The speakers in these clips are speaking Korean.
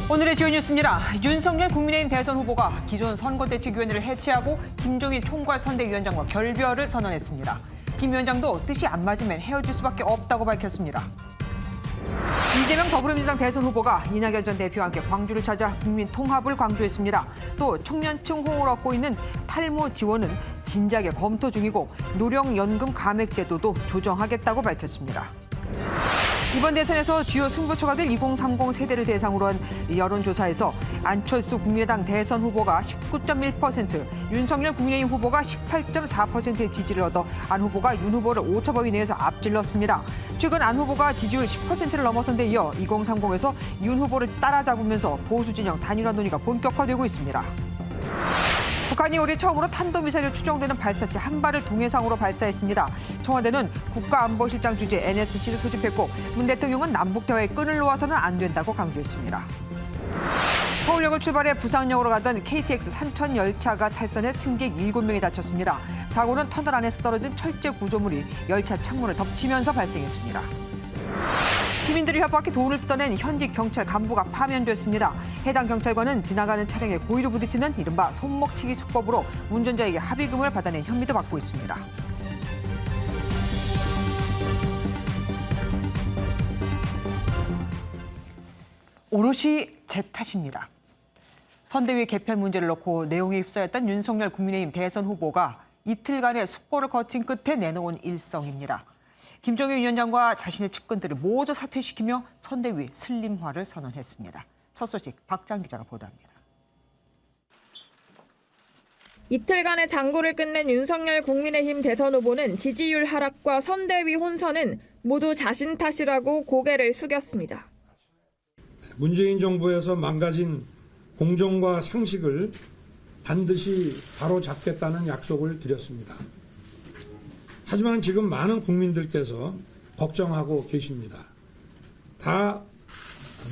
오늘의 주요 뉴스입니다. 윤석열 국민의힘 대선 후보가 기존 선거대책위원회를 해체하고 김종인 총괄선대위원장과 결별을 선언했습니다. 김 위원장도 뜻이 안 맞으면 헤어질 수밖에 없다고 밝혔습니다. 이재명 더불어민주당 대선 후보가 이낙연 전 대표와 함께 광주를 찾아 국민 통합을 강조했습니다. 또 청년층 호응을 얻고 있는 탈모 지원은 진작에 검토 중이고 노령연금 감액제도도 조정하겠다고 밝혔습니다. 이번 대선에서 주요 승부처가 될 2030 세대를 대상으로 한 여론조사에서 안철수 국민의당 대선 후보가 19.1%, 윤석열 국민의힘 후보가 18.4%의 지지를 얻어 안 후보가 윤 후보를 오차범위 내에서 앞질렀습니다. 최근 안 후보가 지지율 10%를 넘어선 데 이어 2030에서 윤 후보를 따라잡으면서 보수 진영 단일화 논의가 본격화되고 있습니다. 북한이 올해 처음으로 탄도미사일을 추정되는 발사체 한 발을 동해상으로 발사했습니다. 청와대는 국가안보실장 주재 NSC를 소집했고 문 대통령은 남북대화의 끈을 놓아서는 안 된다고 강조했습니다. 서울역을 출발해 부산역으로 가던 KTX 산천 열차가 탈선해 승객 7명이 다쳤습니다. 사고는 터널 안에서 떨어진 철제 구조물이 열차 창문을 덮치면서 발생했습니다. 시민들이 협박해 돈을 뜯어낸 현직 경찰 간부가 파면됐습니다. 해당 경찰관은 지나가는 차량에 고의로 부딪히는 이른바 손목치기 수법으로 운전자에게 합의금을 받아낸 혐의도 받고 있습니다. 오롯이 제 탓입니다. 선대위 개편 문제를 놓고 내용에 휩싸였던 윤석열 국민의힘 대선 후보가 이틀간의 숙고를 거친 끝에 내놓은 일성입니다. 김종인 위원장과 자신의 측근들을 모두 사퇴시키며 선대위 슬림화를 선언했습니다. 첫 소식 박장 기자가 보도합니다. 이틀간의 장고를 끝낸 윤석열 국민의힘 대선 후보는 지지율 하락과 선대위 혼선은 모두 자신 탓이라고 고개를 숙였습니다. 문재인 정부에서 망가진 공정과 상식을 반드시 바로잡겠다는 약속을 드렸습니다. 하지만 지금 많은 국민들께서 걱정하고 계십니다. 다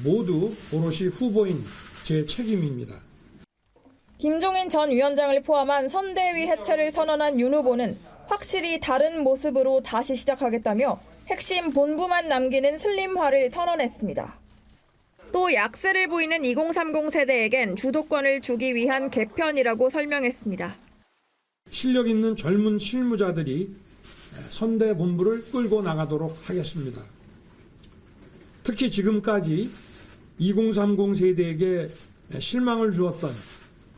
모두 오롯이 후보인 제 책임입니다. 김종인 전 위원장을 포함한 선대위 해체를 선언한 윤 후보는 확실히 다른 모습으로 다시 시작하겠다며 핵심 본부만 남기는 슬림화를 선언했습니다. 또 약세를 보이는 2030 세대에겐 주도권을 주기 위한 개편이라고 설명했습니다. 실력 있는 젊은 실무자들이 선대 본부를 끌고 나가도록 하겠습니다. 특히 지금까지 2030 세대에게 실망을 주었던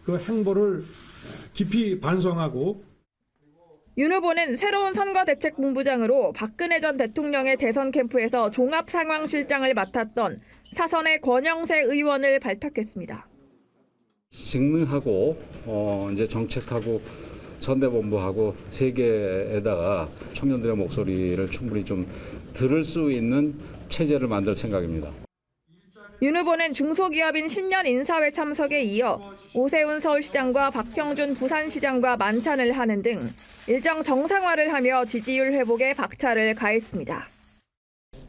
그 행보를 깊이 반성하고 윤 후보는 새로운 선거대책본부장으로 박근혜 전 대통령의 대선 캠프에서 종합상황실장을 맡았던 사선의 권영세 의원을 발탁했습니다. 직능하고 이제 정책하고 선대본부하고 세 개에다가 청년들의 목소리를 충분히 좀 들을 수 있는 체제를 만들 생각입니다. 윤 후보는 중소기업인 신년 인사회 참석에 이어 오세훈 서울시장과 박형준 부산시장과 만찬을 하는 등 일정 정상화를 하며 지지율 회복에 박차를 가했습니다.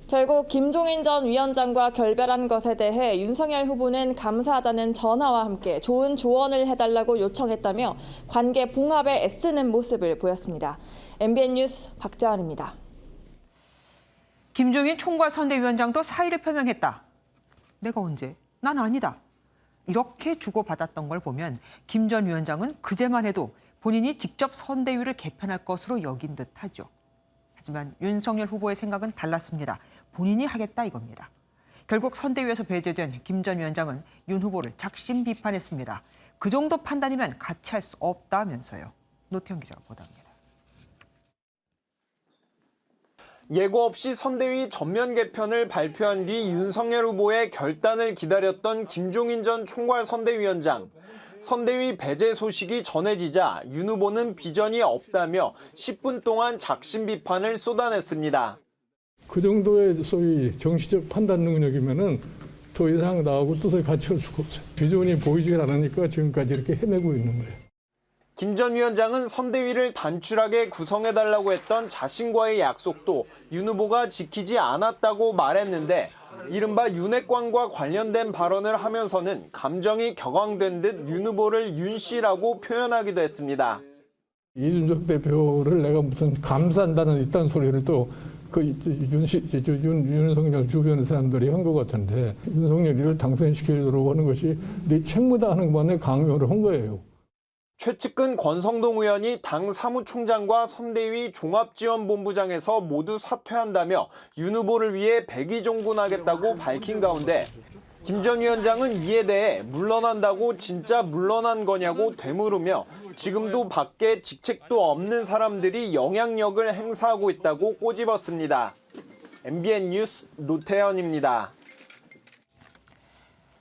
결국 김종인 전 위원장과 결별한 것에 대해 윤석열 후보는 감사하다는 전화와 함께 좋은 조언을 해달라고 요청했다며 관계 봉합에 애쓰는 모습을 보였습니다. MBN 뉴스 박자원입니다. 김종인 총괄선대위원장도 사의를 표명했다. 내가 언제? 난 아니다. 이렇게 주고받았던 걸 보면 김 전 위원장은 그제만 해도 본인이 직접 선대위를 개편할 것으로 여긴 듯하죠. 하지만 윤석열 후보의 생각은 달랐습니다. 본인이 하겠다 이겁니다. 결국 선대위에서 배제된 김 전 위원장은 윤 후보를 작심 비판했습니다. 그 정도 판단이면 같이 할 수 없다면서요. 노태영 기자가 보도합니다. 예고 없이 선대위 전면 개편을 발표한 뒤 윤석열 후보의 결단을 기다렸던 김종인 전 총괄선대위원장. 선대위 배제 소식이 전해지자 윤 후보는 비전이 없다며 10분 동안 작심 비판을 쏟아냈습니다. 그 정도의 소위 정치적 판단 능력이면은 더 이상 나하고 뜻을 같이 수가 없어요. 비전이 보이지가 않으니까 지금까지 이렇게 헤매고 있는 거예요. 김 전 위원장은 선대위를 단출하게 구성해달라고 했던 자신과의 약속도 윤 후보가 지키지 않았다고 말했는데 이른바 윤핵관과 관련된 발언을 하면서는 감정이 격앙된 듯 윤 후보를 윤 씨라고 표현하기도 했습니다. 이준석 대표를 내가 무슨 감싼다는 이딴 소리를 또 윤석열 주변의 사람들이 한 것 같은데 윤석열이를 당선시키도록 하는 것이 네 책무다 하는 것만에 강요를 한 거예요. 최측근 권성동 의원이 당 사무총장과 선대위 종합지원본부장에서 모두 사퇴한다며 윤 후보를 위해 백의종군하겠다고 밝힌 가운데 김 전 위원장은 이에 대해 물러난다고 진짜 물러난 거냐고 되물으며 지금도 밖에 직책도 없는 사람들이 영향력을 행사하고 있다고 꼬집었습니다. MBN 뉴스 노태현입니다.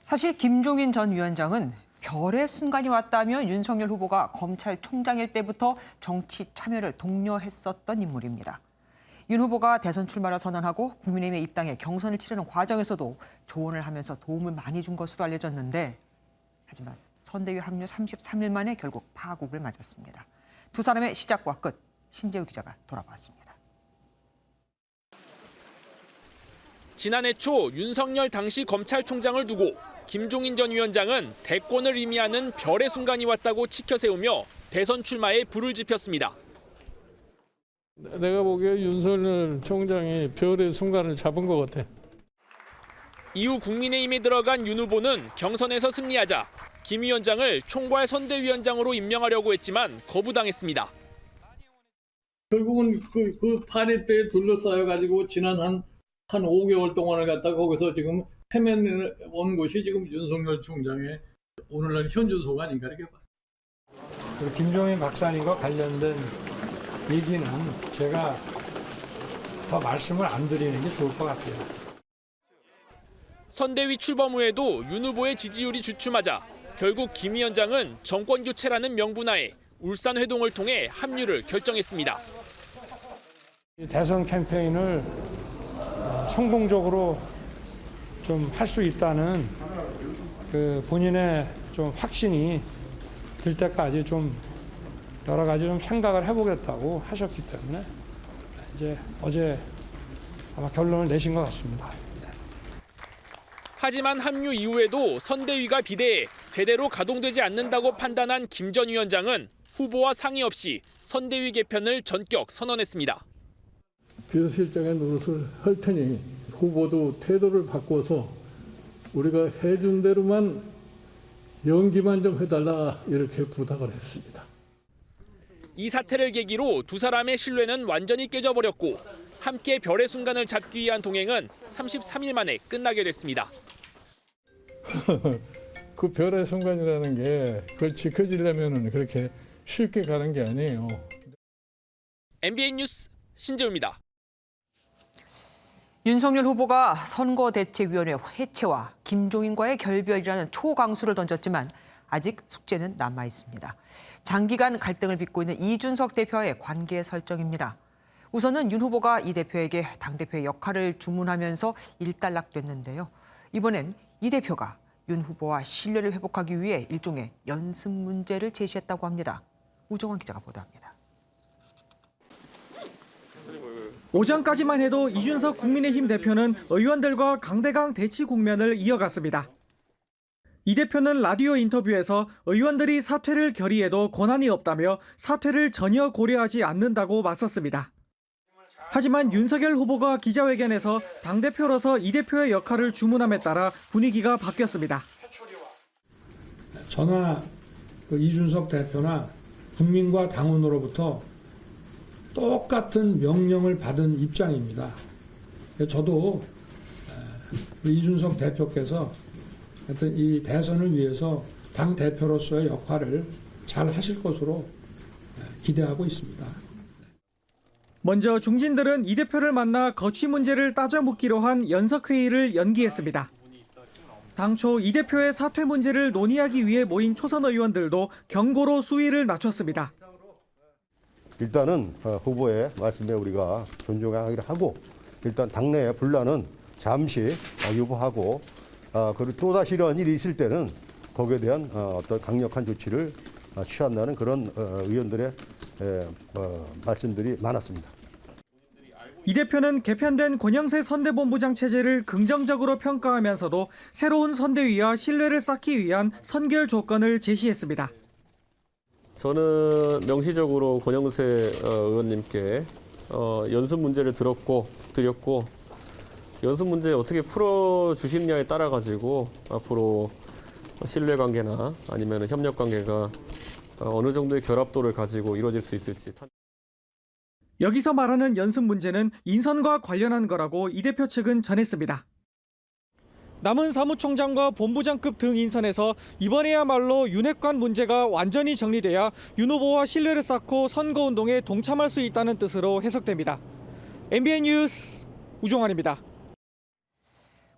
사실 김종인 전 위원장은 별의 순간이 왔다며 윤석열 후보가 검찰총장일 때부터 정치 참여를 독려했었던 인물입니다. 윤 후보가 대선 출마를 선언하고 국민의힘에 입당해 경선을 치르는 과정에서도 조언을 하면서 도움을 많이 준 것으로 알려졌는데 하지만 선대위 합류 33일 만에 결국 파국을 맞았습니다. 두 사람의 시작과 끝, 신재우 기자가 돌아봤습니다. 지난해 초 윤석열 당시 검찰총장을 두고 김종인 전 위원장은 대권을 의미하는 별의 순간이 왔다고 치켜세우며 대선 출마에 불을 지폈습니다. 내가 보기에 윤석열 총장이 별의 순간을 잡은 것 같아. 이후 국민의힘에 들어간 윤 후보는 경선에서 승리하자 김 위원장을 총괄 선대위원장으로 임명하려고 했지만 거부당했습니다. 결국은 그 파리 때에 둘러싸여가지고 지난 한 5개월 동안을 갖다가 거기서 지금 헤맨온 것이 지금 윤석열 총장의 오늘날 현주소가 아닌가 이렇게 봐요. 그 김종인 박사님과 관련된 얘기는 제가 더 말씀을 안 드리는 게 좋을 것 같아요. 선대위 출범 후에도 윤 후보의 지지율이 주춤하자 결국 김 위원장은 정권 교체라는 명분하에 울산 회동을 통해 합류를 결정했습니다. 대선 캠페인을 성공적으로 좀 할 수 있다는 그 본인의 좀 확신이 들 때까지 좀 여러 가지 좀 생각을 해보겠다고 하셨기 때문에 이제 어제 아마 결론을 내신 것 같습니다. 하지만 합류 이후에도 선대위가 비대해 제대로 가동되지 않는다고 판단한 김 전 위원장은 후보와 상의 없이 선대위 개편을 전격 선언했습니다. 비서실장의 노릇을 할 테니 후보도 태도를 바꿔서 우리가 해준 대로만 연기만 좀 해달라 이렇게 부탁을 했습니다. 이 사태를 계기로 두 사람의 신뢰는 완전히 깨져버렸고 함께 별의 순간을 잡기 위한 동행은 33일 만에 끝나게 됐습니다. 그 별의 순간이라는 게 그걸 지켜지려면 그렇게 쉽게 가는 게 아니에요. MBN 뉴스 신재우입니다. 윤석열 후보가 선거대책위원회 해체와 김종인과의 결별이라는 초강수를 던졌지만 아직 숙제는 남아 있습니다. 장기간 갈등을 빚고 있는 이준석 대표와의 관계 설정입니다. 우선은 윤 후보가 이 대표에게 당대표의 역할을 주문하면서 일단락됐는데요. 이번엔 이 대표가 윤 후보와 신뢰를 회복하기 위해 일종의 연습 문제를 제시했다고 합니다. 우정환 기자가 보도합니다. 오전까지만 해도 이준석 국민의힘 대표는 의원들과 강대강 대치 국면을 이어갔습니다. 이 대표는 라디오 인터뷰에서 의원들이 사퇴를 결의해도 권한이 없다며 사퇴를 전혀 고려하지 않는다고 맞섰습니다. 하지만 윤석열 후보가 기자회견에서 당대표로서 이 대표의 역할을 주문함에 따라 분위기가 바뀌었습니다. 저나 이준석 대표나 국민과 당원으로부터 똑같은 명령을 받은 입장입니다. 저도 이준석 대표께서 하여튼 이 대선을 위해서 당 대표로서의 역할을 잘 하실 것으로 기대하고 있습니다. 먼저 중진들은 이 대표를 만나 거취 문제를 따져 묻기로 한 연석회의를 연기했습니다. 당초 이 대표의 사퇴 문제를 논의하기 위해 모인 초선 의원들도 경고로 수위를 낮췄습니다. 일단은 후보의 말씀에 우리가 존중하기로 하고 일단 당내의 분란은 잠시 유보하고 그리고 또다시 이런 일이 있을 때는 거기에 대한 어떤 강력한 조치를 취한다는 그런 의원들의 말씀들이 많았습니다. 이 대표는 개편된 권영세 선대본부장 체제를 긍정적으로 평가하면서도 새로운 선대위와 신뢰를 쌓기 위한 선결 조건을 제시했습니다. 저는 명시적으로 권영세 의원님께 연습 문제를 드렸고 연습 문제 어떻게 풀어주시느냐에 따라 가지고 앞으로 신뢰관계나 아니면 협력관계가 어느 정도의 결합도를 가지고 이루어질 수 있을지. 여기서 말하는 연습 문제는 인선과 관련한 거라고 이 대표 측은 전했습니다. 남은 사무총장과 본부장급 등 인선에서 이번에야말로 윤핵관 문제가 완전히 정리돼야 윤 후보와 신뢰를 쌓고 선거운동에 동참할 수 있다는 뜻으로 해석됩니다. MBN 뉴스 우종환입니다.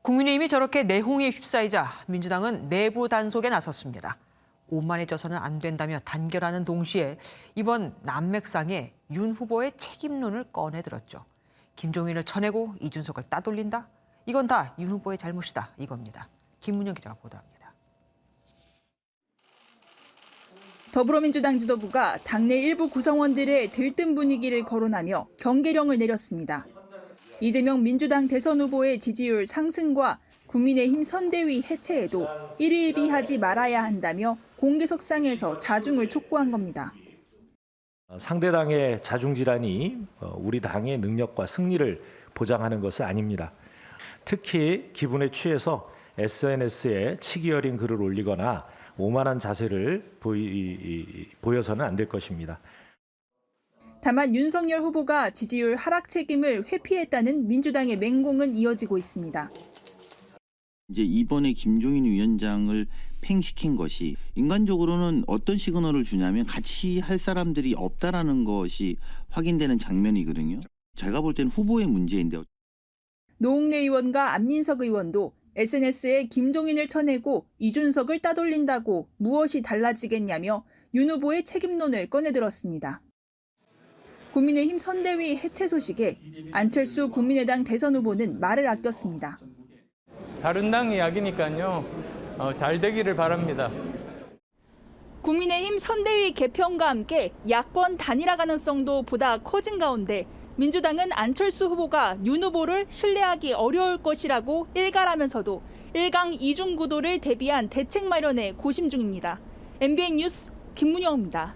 국민의힘이 저렇게 내홍에 휩싸이자 민주당은 내부 단속에 나섰습니다. 오만해져서는 안 된다며 단결하는 동시에 이번 난맥상에 윤 후보의 책임론을 꺼내들었죠. 김종인을 쳐내고 이준석을 따돌린다? 이건 다 윤 후보의 잘못이다 이겁니다. 김문영 기자가 보도합니다. 더불어민주당 지도부가 당내 일부 구성원들의 들뜬 분위기를 거론하며 경계령을 내렸습니다. 이재명 민주당 대선 후보의 지지율 상승과 국민의힘 선대위 해체에도 일일비하지 말아야 한다며 공개석상에서 자중을 촉구한 겁니다. 상대당의 자중질환이 우리 당의 능력과 승리를 보장하는 것은 아닙니다. 특히 기분에 취해서 SNS에 치기 어린 글을 올리거나 오만한 자세를 보여서는 안 될 것입니다. 다만 윤석열 후보가 지지율 하락 책임을 회피했다는 민주당의 맹공은 이어지고 있습니다. 이제 이번에 김종인 위원장을 팽시킨 것이 인간적으로는 어떤 시그널을 주냐면 같이 할 사람들이 없다라는 것이 확인되는 장면이거든요. 제가 볼 때는 후보의 문제인데요. 노웅래 의원과 안민석 의원도 SNS에 김종인을 쳐내고 이준석을 따돌린다고 무엇이 달라지겠냐며 윤 후보의 책임론을 꺼내들었습니다. 국민의힘 선대위 해체 소식에 안철수 국민의당 대선 후보는 말을 아꼈습니다. 다른 당 이야기니까요. 잘 되기를 바랍니다. 국민의힘 선대위 개편과 함께 야권 단일화 가능성도 보다 커진 가운데 민주당은 안철수 후보가 윤 후보를 신뢰하기 어려울 것이라고 일갈하면서도 1강 2중 구도를 대비한 대책 마련에 고심 중입니다. MBN 뉴스 김문영입니다.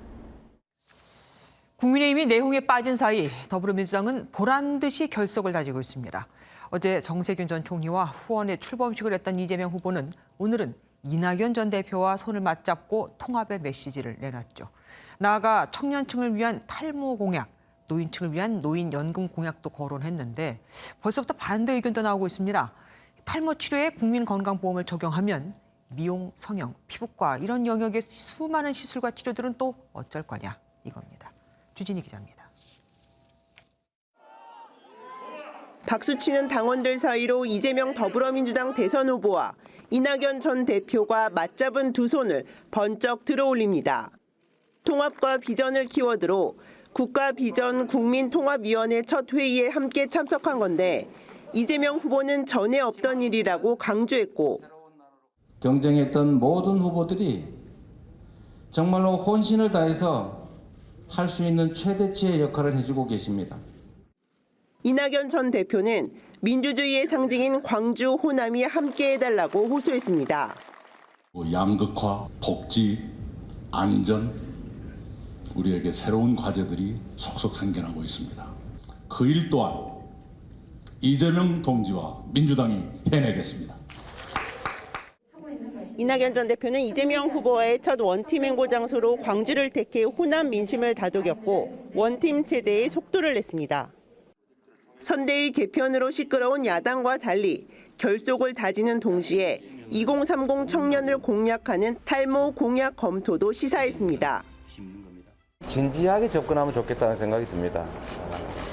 국민의힘이 내홍에 빠진 사이 더불어민주당은 보란듯이 결석을 다지고 있습니다. 어제 정세균 전 총리와 후원에 출범식을 했던 이재명 후보는 오늘은 이낙연 전 대표와 손을 맞잡고 통합의 메시지를 내놨죠. 나아가 청년층을 위한 탈모 공약, 노인층을 위한 노인연금 공약도 거론했는데 벌써부터 반대 의견도 나오고 있습니다. 탈모 치료에 국민건강보험을 적용하면 미용, 성형, 피부과 이런 영역의 수많은 시술과 치료들은 또 어쩔 거냐 이겁니다. 주진희 기자입니다. 박수치는 당원들 사이로 이재명 더불어민주당 대선 후보와 이낙연 전 대표가 맞잡은 두 손을 번쩍 들어올립니다. 통합과 비전을 키워드로 국가비전 국민통합위원회 첫 회의에 함께 참석한 건데 이재명 후보는 전에 없던 일이라고 강조했고 경쟁했던 모든 후보들이 정말로 혼신을 다해서 할 수 있는 최대치의 역할을 해주고 계십니다. 이낙연 전 대표는 민주주의의 상징인 광주, 호남이 함께해달라고 호소했습니다. 양극화, 복지, 안전, 우리에게 새로운 과제들이 속속 생겨나고 있습니다. 그 일 또한 이재명 동지와 민주당이 해내겠습니다. 이낙연 전 대표는 이재명 후보와의 첫 원팀 행보 장소로 광주를 택해 호남 민심을 다독였고 원팀 체제에 속도를 냈습니다. 선대위 개편으로 시끄러운 야당과 달리 결속을 다지는 동시에 2030 청년을 공략하는 탈모 공약 검토도 시사했습니다. 진지하게 접근하면 좋겠다는 생각이 듭니다.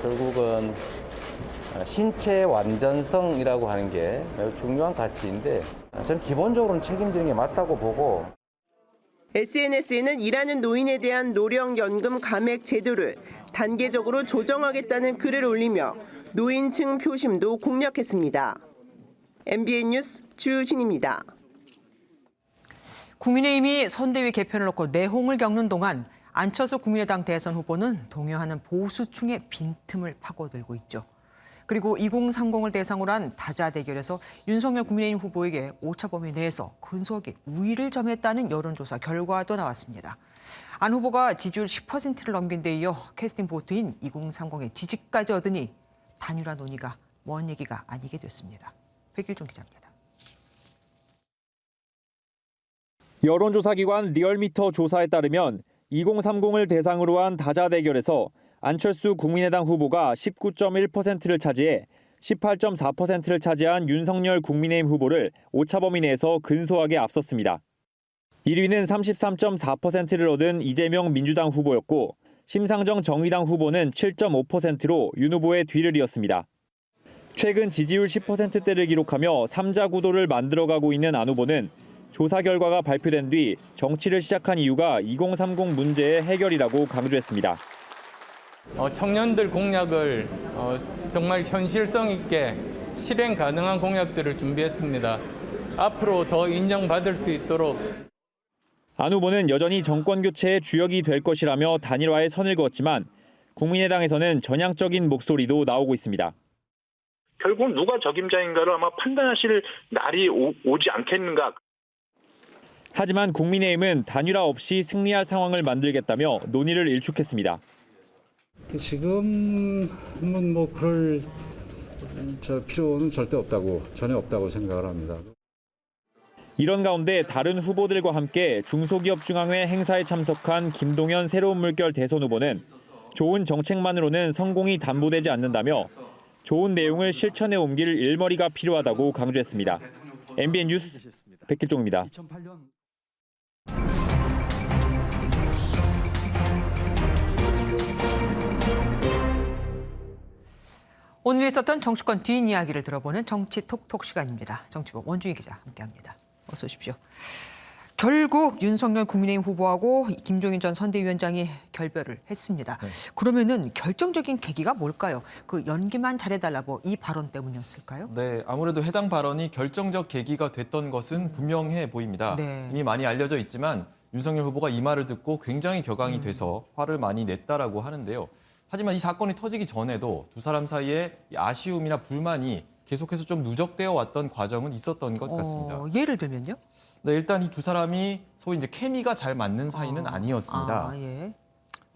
결국은 신체 완전성이라고 하는 게 매우 중요한 가치인데 저는 기본적으로는 책임지는 게 맞다고 보고 SNS에는 일하는 노인에 대한 노령연금 감액 제도를 단계적으로 조정하겠다는 글을 올리며 노인층 표심도 공략했습니다. MBN 뉴스 주진입니다. 국민의힘이 선대위 개편을 놓고 내홍을 겪는 동안 안철수 국민의당 대선 후보는 동요하는 보수층의 빈틈을 파고들고 있죠. 그리고 2030을 대상으로 한 다자 대결에서 윤석열 국민의힘 후보에게 오차 범위 내에서 근소하게 우위를 점했다는 여론조사 결과도 나왔습니다. 안 후보가 지지율 10%를 넘긴 데 이어 캐스팅 보트인 2030의 지지까지 얻으니 단일화 논의가 먼 얘기가 아니게 됐습니다. 백일종 기자입니다. 여론조사 기관 리얼미터 조사에 따르면 2030을 대상으로 한 다자 대결에서 안철수 국민의당 후보가 19.1%를 차지해 18.4%를 차지한 윤석열 국민의힘 후보를 오차범위 내에서 근소하게 앞섰습니다. 1위는 33.4%를 얻은 이재명 민주당 후보였고 심상정 정의당 후보는 7.5%로 윤 후보의 뒤를 이었습니다. 최근 지지율 10%대를 기록하며 3자 구도를 만들어가고 있는 안 후보는 조사 결과가 발표된 뒤 정치를 시작한 이유가 2030 문제의 해결이라고 강조했습니다. 청년들 공약을 정말 현실성 있게 실행 가능한 공약들을 준비했습니다. 앞으로 더 인정받을 수 있도록. 안 후보는 여전히 정권 교체의 주역이 될 것이라며 단일화에 선을 그었지만 국민의당에서는 전향적인 목소리도 나오고 있습니다. 결국은 누가 적임자인가를 아마 판단하실 날이 오지 않겠는가. 하지만 국민의힘은 단일화 없이 승리할 상황을 만들겠다며 논의를 일축했습니다. 지금은 뭐 그럴 필요는 전혀 없다고 생각을 합니다. 이런 가운데 다른 후보들과 함께 중소기업중앙회 행사에 참석한 김동연 새로운 물결 대선 후보는 좋은 정책만으로는 성공이 담보되지 않는다며 좋은 내용을 실천에 옮길 일머리가 필요하다고 강조했습니다. MBN 뉴스 백길종입니다. 오늘 있었던 정치권 뒷이야기를 들어보는 정치 톡톡 시간입니다. 정치부 원중희 기자 함께합니다. 어서 오십시오. 결국 윤석열 국민의힘 후보하고 김종인 전 선대위원장이 결별을 했습니다. 네. 그러면은 결정적인 계기가 뭘까요? 그 연기만 잘해달라 이 발언 때문이었을까요? 네, 아무래도 해당 발언이 결정적 계기가 됐던 것은 분명해 보입니다. 네. 이미 많이 알려져 있지만 윤석열 후보가 이 말을 듣고 굉장히 격앙이 돼서 화를 많이 냈다라고 하는데요. 하지만 이 사건이 터지기 전에도 두 사람 사이에 아쉬움이나 불만이 계속해서 좀 누적되어 왔던 과정은 있었던 것 같습니다. 예를 들면요? 네, 일단 이 두 사람이 소위 이제 케미가 잘 맞는 사이는 아니었습니다. 예.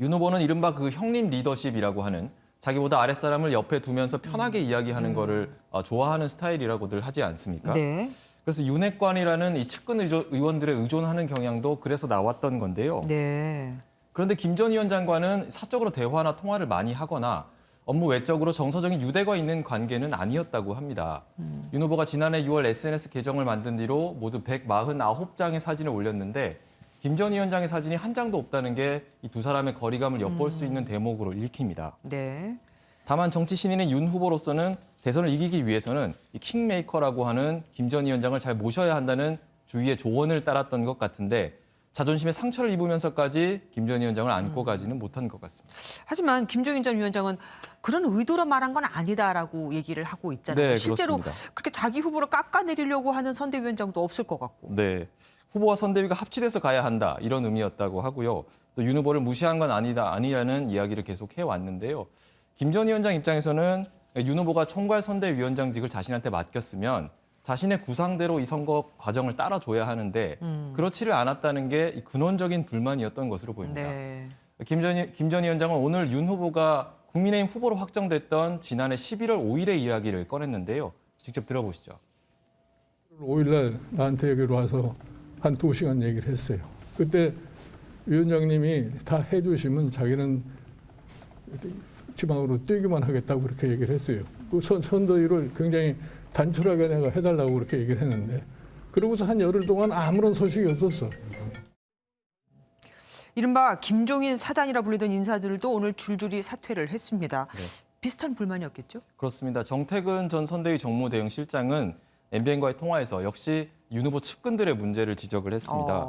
윤 후보는 이른바 그 형님 리더십이라고 하는 자기보다 아랫사람을 옆에 두면서 편하게 이야기하는 거를 좋아하는 스타일이라고들 하지 않습니까? 네. 그래서 윤핵관이라는 이 측근 의원들의 의존하는 경향도 그래서 나왔던 건데요. 네. 그런데 김 전 위원장과는 사적으로 대화나 통화를 많이 하거나 업무 외적으로 정서적인 유대가 있는 관계는 아니었다고 합니다. 윤 후보가 지난해 6월 SNS 계정을 만든 뒤로 모두 149장의 사진을 올렸는데 김 전 위원장의 사진이 한 장도 없다는 게 이 두 사람의 거리감을 엿볼 수 있는 대목으로 읽힙니다. 네. 다만 정치 신인인 윤 후보로서는 대선을 이기기 위해서는 이 킹메이커라고 하는 김 전 위원장을 잘 모셔야 한다는 주위의 조언을 따랐던 것 같은데 자존심에 상처를 입으면서까지 김 전 위원장을 안고 가지는 못한 것 같습니다. 하지만 김종인 전 위원장은 그런 의도로 말한 건 아니다라고 얘기를 하고 있잖아요. 네, 실제로 그렇습니다. 그렇게 자기 후보를 깎아내리려고 하는 선대위원장도 없을 것 같고. 네, 후보와 선대위가 합치돼서 가야 한다 이런 의미였다고 하고요. 또 윤 후보를 무시한 건 아니라는 이야기를 계속 해왔는데요. 김 전 위원장 입장에서는 윤 후보가 총괄 선대위원장직을 자신한테 맡겼으면 자신의 구상대로 이 선거 과정을 따라줘야 하는데 그렇지를 않았다는 게 근원적인 불만이었던 것으로 보입니다. 네. 김 전 위원장은 오늘 윤 후보가 국민의힘 후보로 확정됐던 지난해 11월 5일의 이야기를 꺼냈는데요. 직접 들어보시죠. 5일 날 나한테 여기로 와서 한 2시간 얘기를 했어요. 그때 위원장님이 다 해주시면 자기는 지방으로 뛰기만 하겠다고 그렇게 얘기를 했어요. 그 선대위를 굉장히 단출하게 내가 해달라고 그렇게 얘기를 했는데 그러고서 한 열흘 동안 아무런 소식이 없었어. 이른바 김종인 사단이라 불리던 인사들도 오늘 줄줄이 사퇴를 했습니다. 네. 비슷한 불만이었겠죠? 그렇습니다. 정태근 전 선대위 정무대응실장은 MBN과의 통화에서 역시 윤 후보 측근들의 문제를 지적을 했습니다.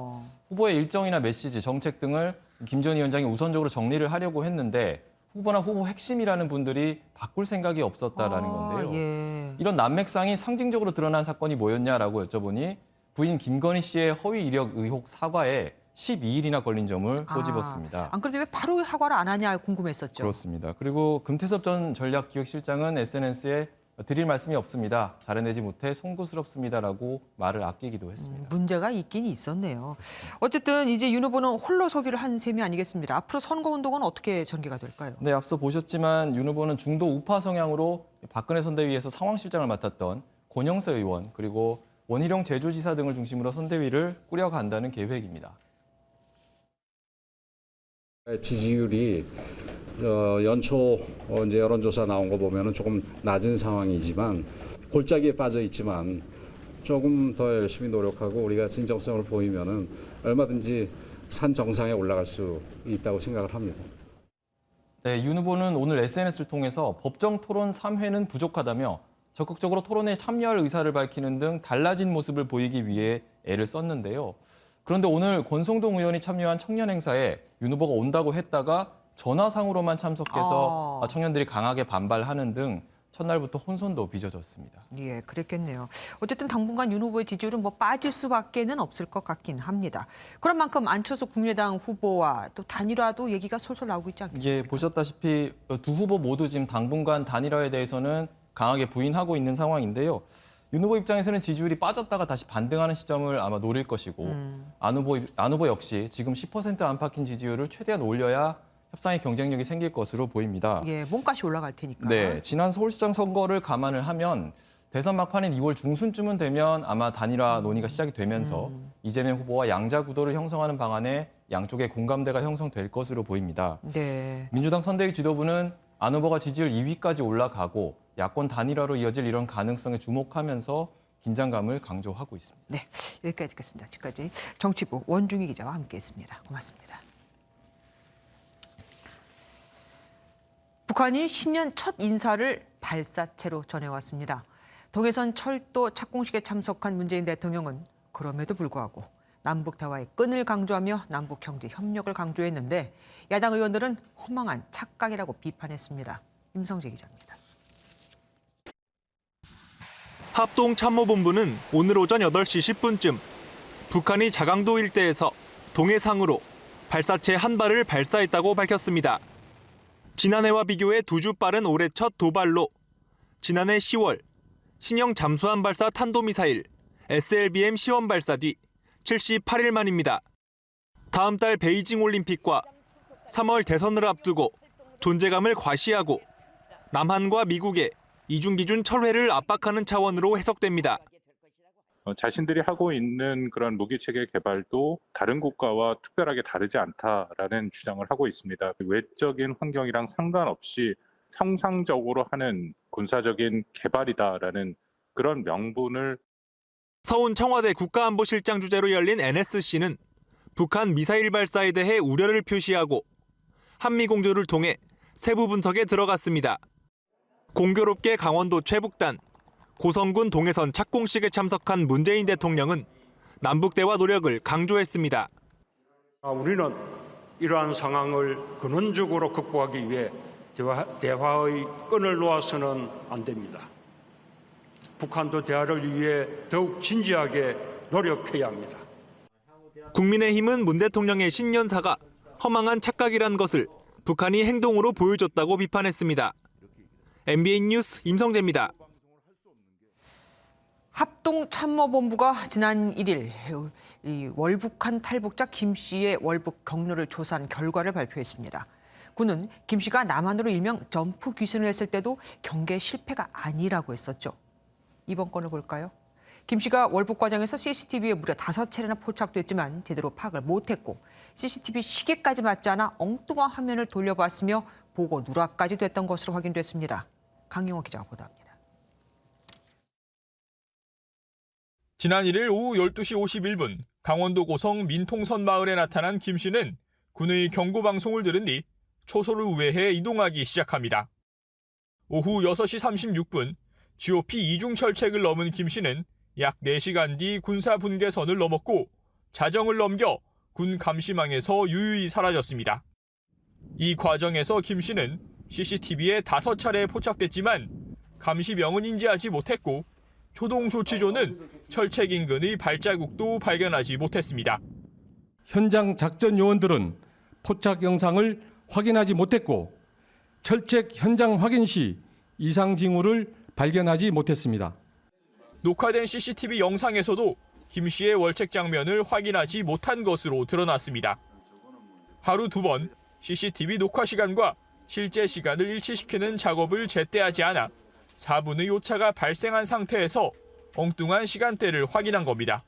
후보의 일정이나 메시지, 정책 등을 김 전 위원장이 우선적으로 정리를 하려고 했는데 후보나 후보 핵심이라는 분들이 바꿀 생각이 없었다라는 건데요. 예. 이런 난맥상이 상징적으로 드러난 사건이 뭐였냐라고 여쭤보니 부인 김건희 씨의 허위 이력 의혹 사과에 12일이나 걸린 점을 꼬집었습니다. 안 그래도 왜 바로 사과를 안 하냐 궁금했었죠. 그렇습니다. 그리고 금태섭 전 전략기획실장은 SNS에 드릴 말씀이 없습니다. 잘해내지 못해 송구스럽습니다라고 말을 아끼기도 했습니다. 문제가 있긴 있었네요. 어쨌든 이제 윤 후보는 홀로 서기를 한 셈이 아니겠습니다. 앞으로 선거운동은 어떻게 전개가 될까요? 네, 앞서 보셨지만 윤 후보는 중도 우파 성향으로 박근혜 선대위에서 상황실장을 맡았던 권영세 의원 그리고 원희룡 제주지사 등을 중심으로 선대위를 꾸려간다는 계획입니다. 지지율이 연초 이제 여론조사 나온 거 보면은 조금 낮은 상황이지만 골짜기에 빠져 있지만 조금 더 열심히 노력하고 우리가 진정성을 보이면은 얼마든지 산 정상에 올라갈 수 있다고 생각을 합니다. 네, 윤 후보는 오늘 SNS를 통해서 법정 토론 3회는 부족하다며 적극적으로 토론에 참여할 의사를 밝히는 등 달라진 모습을 보이기 위해 애를 썼는데요. 그런데 오늘 권성동 의원이 참여한 청년 행사에 윤 후보가 온다고 했다가 전화상으로만 참석해서 청년들이 강하게 반발하는 등 첫날부터 혼선도 빚어졌습니다. 예, 그랬겠네요. 어쨌든 당분간 윤 후보의 지지율은 빠질 수밖에는 없을 것 같긴 합니다. 그런 만큼 안철수 국민의당 후보와 또 단일화도 얘기가 솔솔 나오고 있지 않겠습니까? 예, 보셨다시피 두 후보 모두 지금 당분간 단일화에 대해서는 강하게 부인하고 있는 상황인데요. 윤 후보 입장에서는 지지율이 빠졌다가 다시 반등하는 시점을 아마 노릴 것이고 안 후보 역시 지금 10% 안팎인 지지율을 최대한 올려야 협상의 경쟁력이 생길 것으로 보입니다. 예, 몸값이 올라갈 테니까. 네, 지난 서울시장 선거를 감안을 하면 대선 막판인 2월 중순쯤은 되면 아마 단일화 논의가 시작이 되면서 이재명 후보와 양자 구도를 형성하는 방안에 양쪽의 공감대가 형성될 것으로 보입니다. 네. 민주당 선대위 지도부는 안 후보가 지지율 2위까지 올라가고 야권 단일화로 이어질 이런 가능성에 주목하면서 긴장감을 강조하고 있습니다. 네, 여기까지 듣겠습니다. 지금까지 정치부 원중희 기자와 함께했습니다. 고맙습니다. 북한이 신년 첫 인사를 발사체로 전해왔습니다. 동해선 철도 착공식에 참석한 문재인 대통령은 그럼에도 불구하고 남북 대화의 끈을 강조하며 남북 경제 협력을 강조했는데 야당 의원들은 허망한 착각이라고 비판했습니다. 임성재 기자입니다. 합동참모본부는 오늘 오전 8시 10분쯤 북한이 자강도 일대에서 동해상으로 발사체 한 발을 발사했다고 밝혔습니다. 지난해와 비교해 2주 빠른 올해 첫 도발로 지난해 10월 신형 잠수함 발사 탄도미사일 SLBM 시험 발사 뒤 78일 만입니다. 다음 달 베이징 올림픽과 3월 대선을 앞두고 존재감을 과시하고 남한과 미국의 이중기준 철회를 압박하는 차원으로 해석됩니다. 자신들이 하고 있는 그런 무기체계 개발도 다른 국가와 특별하게 다르지 않다라는 주장을 하고 있습니다. 외적인 환경이랑 상관없이 형상적으로 하는 군사적인 개발이다라는 그런 명분을 서훈 청와대 국가안보실장 주재로 열린 NSC는 북한 미사일 발사에 대해 우려를 표시하고 한미 공조를 통해 세부 분석에 들어갔습니다. 공교롭게 강원도 최북단 고성군 동해선 착공식에 참석한 문재인 대통령은 남북대화 노력을 강조했습니다. 우리는 이러한 상황을 근원적으로 극복하기 위해 대화의 끈을 놓아서는 안 됩니다. 북한도 대화를 위해 더욱 진지하게 노력해야 합니다. 국민의힘은 문 대통령의 신년사가 허망한 착각이란 것을 북한이 행동으로 보여줬다고 비판했습니다. MBN 뉴스 임성재입니다. 합동참모본부가 지난 1일 월북한 탈북자 김 씨의 월북 경로를 조사한 결과를 발표했습니다. 군은 김 씨가 남한으로 일명 점프 귀순을 했을 때도 경계 실패가 아니라고 했었죠. 이번 건을 볼까요? 김 씨가 월북 과정에서 CCTV에 무려 5차례나 포착됐지만 제대로 파악을 못했고 CCTV 시계까지 맞지 않아 엉뚱한 화면을 돌려봤으며 보고 누락까지 됐던 것으로 확인됐습니다. 강용호 기자가 보도합니다. 지난 1일 오후 12시 51분 강원도 고성 민통선 마을에 나타난 김 씨는 군의 경고방송을 들은 뒤 초소를 우회해 이동하기 시작합니다. 오후 6시 36분 GOP 이중철책을 넘은 김 씨는 약 4시간 뒤 군사분계선을 넘었고 자정을 넘겨 군 감시망에서 유유히 사라졌습니다. 이 과정에서 김 씨는 CCTV에 5차례 포착됐지만 감시병은 인지하지 못했고 초동조치조는 철책 인근의 발자국도 발견하지 못했습니다. 현장 작전 요원들은 포착 영상을 확인하지 못했고 철책 현장 확인 시 이상 징후를 발견하지 못했습니다. 녹화된 CCTV 영상에서도 김 씨의 월책 장면을 확인하지 못한 것으로 드러났습니다. 하루 2번 CCTV 녹화 시간과 실제 시간을 일치시키는 작업을 제때 하지 않아 4분의 오차가 발생한 상태에서 엉뚱한 시간대를 확인한 겁니다.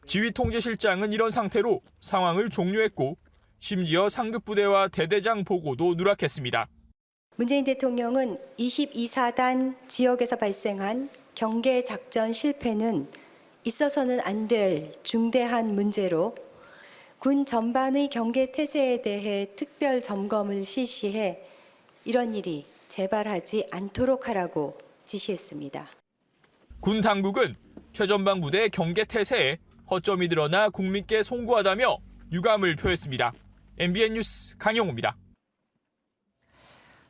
지휘통제실장은 이런 상태로 상황을 종료했고 심지어 상급부대와 대대장 보고도 누락했습니다. 문재인 대통령은 22사단 지역에서 발생한 경계 작전 실패는 있어서는 안 될 중대한 문제로 군 전반의 경계 태세에 대해 특별 점검을 실시해 이런 일이 재발하지 않도록 하라고 지시했습니다. 군 당국은 최전방 부대 경계 태세에 허점이 드러나 국민께 송구하다며 유감을 표했습니다. MBN 뉴스 강영우입니다.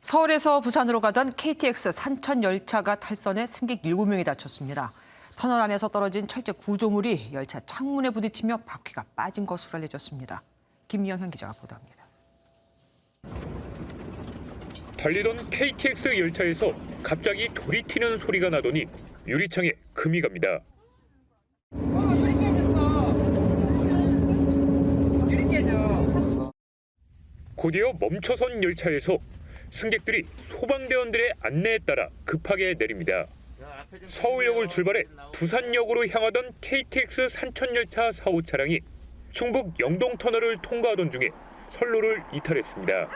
서울에서 부산으로 가던 KTX 산천 열차가 탈선해 승객 7명이 다쳤습니다. 터널 안에서 떨어진 철제 구조물이 열차 창문에 부딪히며 바퀴가 빠진 것으로 알려졌습니다. 김영현 기자가 보도합니다. 달리던 KTX 열차에서 갑자기 돌이 튀는 소리가 나더니 유리창에 금이 갑니다. 곧이어 멈춰선 열차에서 승객들이 소방대원들의 안내에 따라 급하게 내립니다. 서울역을 출발해 부산역으로 향하던 KTX 산천열차 4호 차량이 충북 영동터널을 통과하던 중에 선로를 이탈했습니다.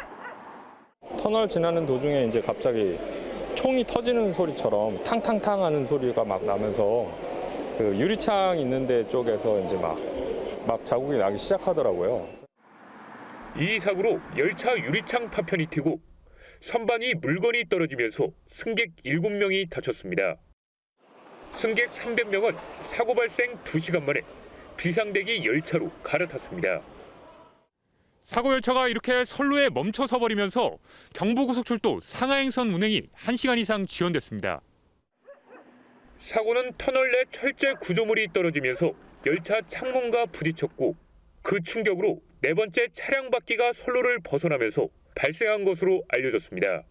터널 지나는 도중에 이제 갑자기 총이 터지는 소리처럼 탕탕탕 하는 소리가 막 나면서 그 유리창 있는 데 쪽에서 이제 막 자국이 나기 시작하더라고요. 이 사고로 열차 유리창 파편이 튀고 선반이 물건이 떨어지면서 승객 7명이 다쳤습니다. 승객 300명은 사고 발생 2시간 만에 비상대기 열차로 갈아탔습니다. 사고 열차가 이렇게 선로에 멈춰서 버리면서 경부고속철도 상하행선 운행이 1시간 이상 지연됐습니다. 사고는 터널 내 철제 구조물이 떨어지면서 열차 창문과 부딪혔고 그 충격으로 4번째 차량 바퀴가 선로를 벗어나면서 발생한 것으로 알려졌습니다.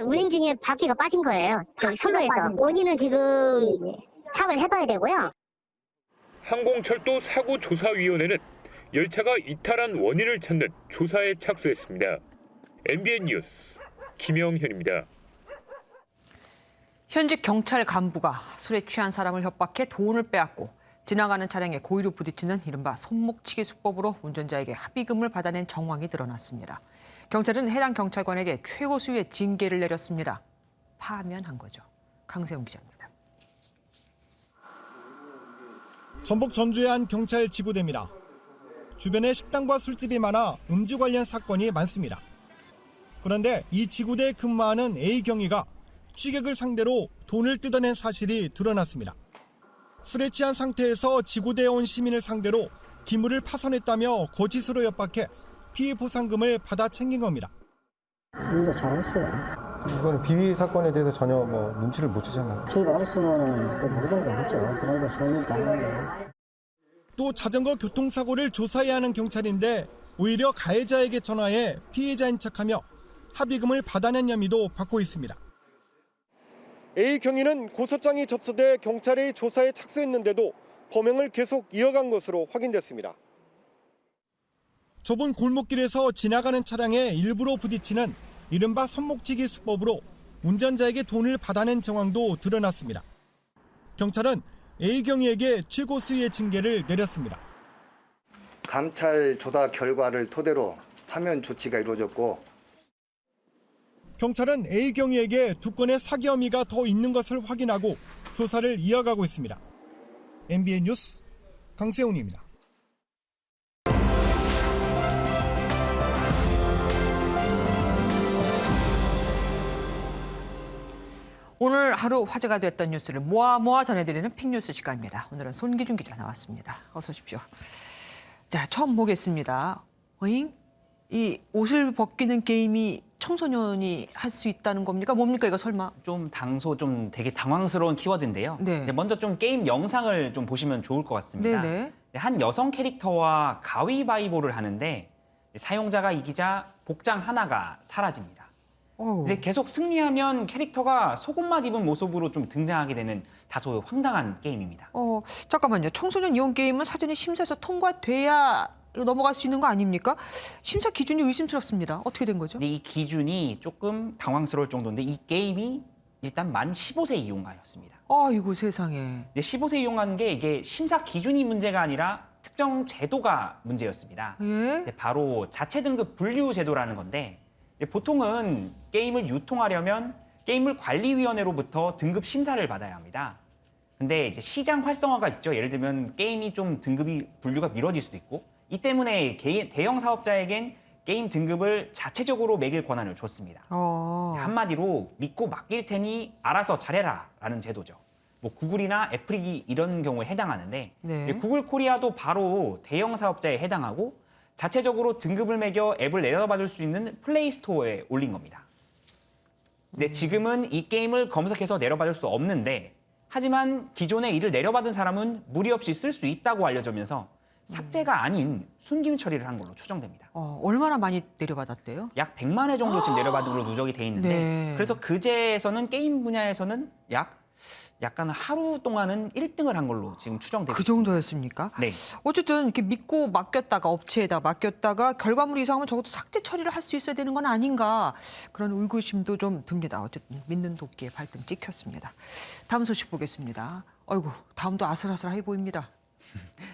운행 중에 바퀴가 빠진 거예요. 저기 선로에서. 원인은 지금 파악을 해봐야 되고요. 항공철도 사고조사위원회는 열차가 이탈한 원인을 찾는 조사에 착수했습니다. MBN 뉴스 김영현입니다. 현직 경찰 간부가 술에 취한 사람을 협박해 돈을 빼앗고 지나가는 차량에 고의로 부딪히는 이른바 손목치기 수법으로 운전자에게 합의금을 받아낸 정황이 드러났습니다. 경찰은 해당 경찰관에게 최고 수위의 징계를 내렸습니다. 파면한 거죠. 강세훈 기자입니다. 전북 전주의 한 경찰 지구대입니다. 주변에 식당과 술집이 많아 음주 관련 사건이 많습니다. 그런데 이 지구대에 근무하는 A 경위가 취객을 상대로 돈을 뜯어낸 사실이 드러났습니다. 술에 취한 상태에서 지구대에 온 시민을 상대로 기물을 파손했다며 거짓으로 협박해 피해 보상금을 받아 챙긴 겁니다. 일도 잘했어요. 이건 비위 사건에 대해서 전혀 눈치를 못 채잖아요. 저희가 어렸으면 모든 거 했죠. 그런 거 좋은 일도 아닌데. 또 자전거 교통사고를 조사해야 하는 경찰인데 오히려 가해자에게 전화해 피해자인 척하며 합의금을 받아낸 혐의도 받고 있습니다. A 경위는 고소장이 접수돼 경찰의 조사에 착수했는데도 범행을 계속 이어간 것으로 확인됐습니다. 좁은 골목길에서 지나가는 차량에 일부러 부딪히는 이른바 손목치기 수법으로 운전자에게 돈을 받아낸 정황도 드러났습니다. 경찰은 A 경위에게 최고 수위의 징계를 내렸습니다. 감찰 조사 결과를 토대로 파면 조치가 이루어졌고 경찰은 A 경위에게 2건의 사기 혐의가 더 있는 것을 확인하고 조사를 이어가고 있습니다. MBN 뉴스 강세훈입니다. 오늘 하루 화제가 됐던 뉴스를 모아 전해드리는 픽뉴스 시간입니다. 오늘은 손기준 기자 나왔습니다. 어서 오십시오. 자, 처음 보겠습니다. 이 옷을 벗기는 게임이 청소년이 할 수 있다는 겁니까? 뭡니까 이거 설마? 좀 되게 당황스러운 키워드인데요. 네. 먼저 좀 게임 영상을 좀 보시면 좋을 것 같습니다. 네네. 한 여성 캐릭터와 가위바위보를 하는데 사용자가 이기자 복장 하나가 사라집니다. 이제 계속 승리하면 캐릭터가 속옷만 입은 모습으로 좀 등장하게 되는 다소 황당한 게임입니다. 잠깐만요. 청소년 이용 게임은 사전에 심사에서 통과돼야 넘어갈 수 있는 거 아닙니까? 심사 기준이 의심스럽습니다. 어떻게 된 거죠? 근데 이 기준이 조금 당황스러울 정도인데 이 게임이 일단 만 15세 이용가였습니다. 아이고 세상에. 15세 이용한 게 이게 심사 기준이 문제가 아니라 특정 제도가 문제였습니다. 예? 바로 자체 등급 분류 제도라는 건데 보통은 게임을 유통하려면 게임물관리위원회로부터 등급 심사를 받아야 합니다. 근데 이제 시장 활성화가 있죠. 예를 들면 게임이 좀 등급이 분류가 미뤄질 수도 있고 이 때문에 대형 사업자에겐 게임 등급을 자체적으로 매길 권한을 줬습니다. 한마디로 믿고 맡길 테니 알아서 잘해라 라는 제도죠. 뭐 구글이나 애플이 이런 경우에 해당하는데 네. 구글 코리아도 바로 대형 사업자에 해당하고 자체적으로 등급을 매겨 앱을 내려받을 수 있는 플레이 스토어에 올린 겁니다. 근데 지금은 이 게임을 검색해서 내려받을 수 없는데 하지만 기존에 이를 내려받은 사람은 무리 없이 쓸 수 있다고 알려지면서 삭제가 아닌 숨김 처리를 한 걸로 추정됩니다. 얼마나 많이 내려받았대요? 약 100만 회 정도 지금 내려받은 걸로 누적이 돼 있는데 네. 그래서 그제에서는 게임 분야에서는 약간 하루 동안은 1등을 한 걸로 지금 추정되고 그 있습니다. 정도였습니까? 네. 어쨌든 이렇게 믿고 맡겼다가 업체에다 맡겼다가 결과물이 이상하면 적어도 삭제 처리를 할 수 있어야 되는 건 아닌가 그런 의구심도 좀 듭니다. 어쨌든 믿는 도끼에 발등 찍혔습니다. 다음 소식 보겠습니다. 아이고 다음도 아슬아슬해 보입니다.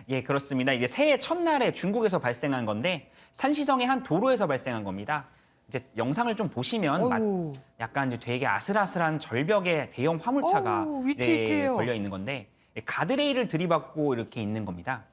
예, 그렇습니다. 이제 새해 첫날에 중국에서 발생한 건데 산시성의 한 도로에서 발생한 겁니다. 이제 영상을 좀 보시면 약간 이제 되게 아슬아슬한 절벽에 대형 화물차가 이제 걸려 있는 건데 가드레일을 들이받고 이렇게 있는 겁니다.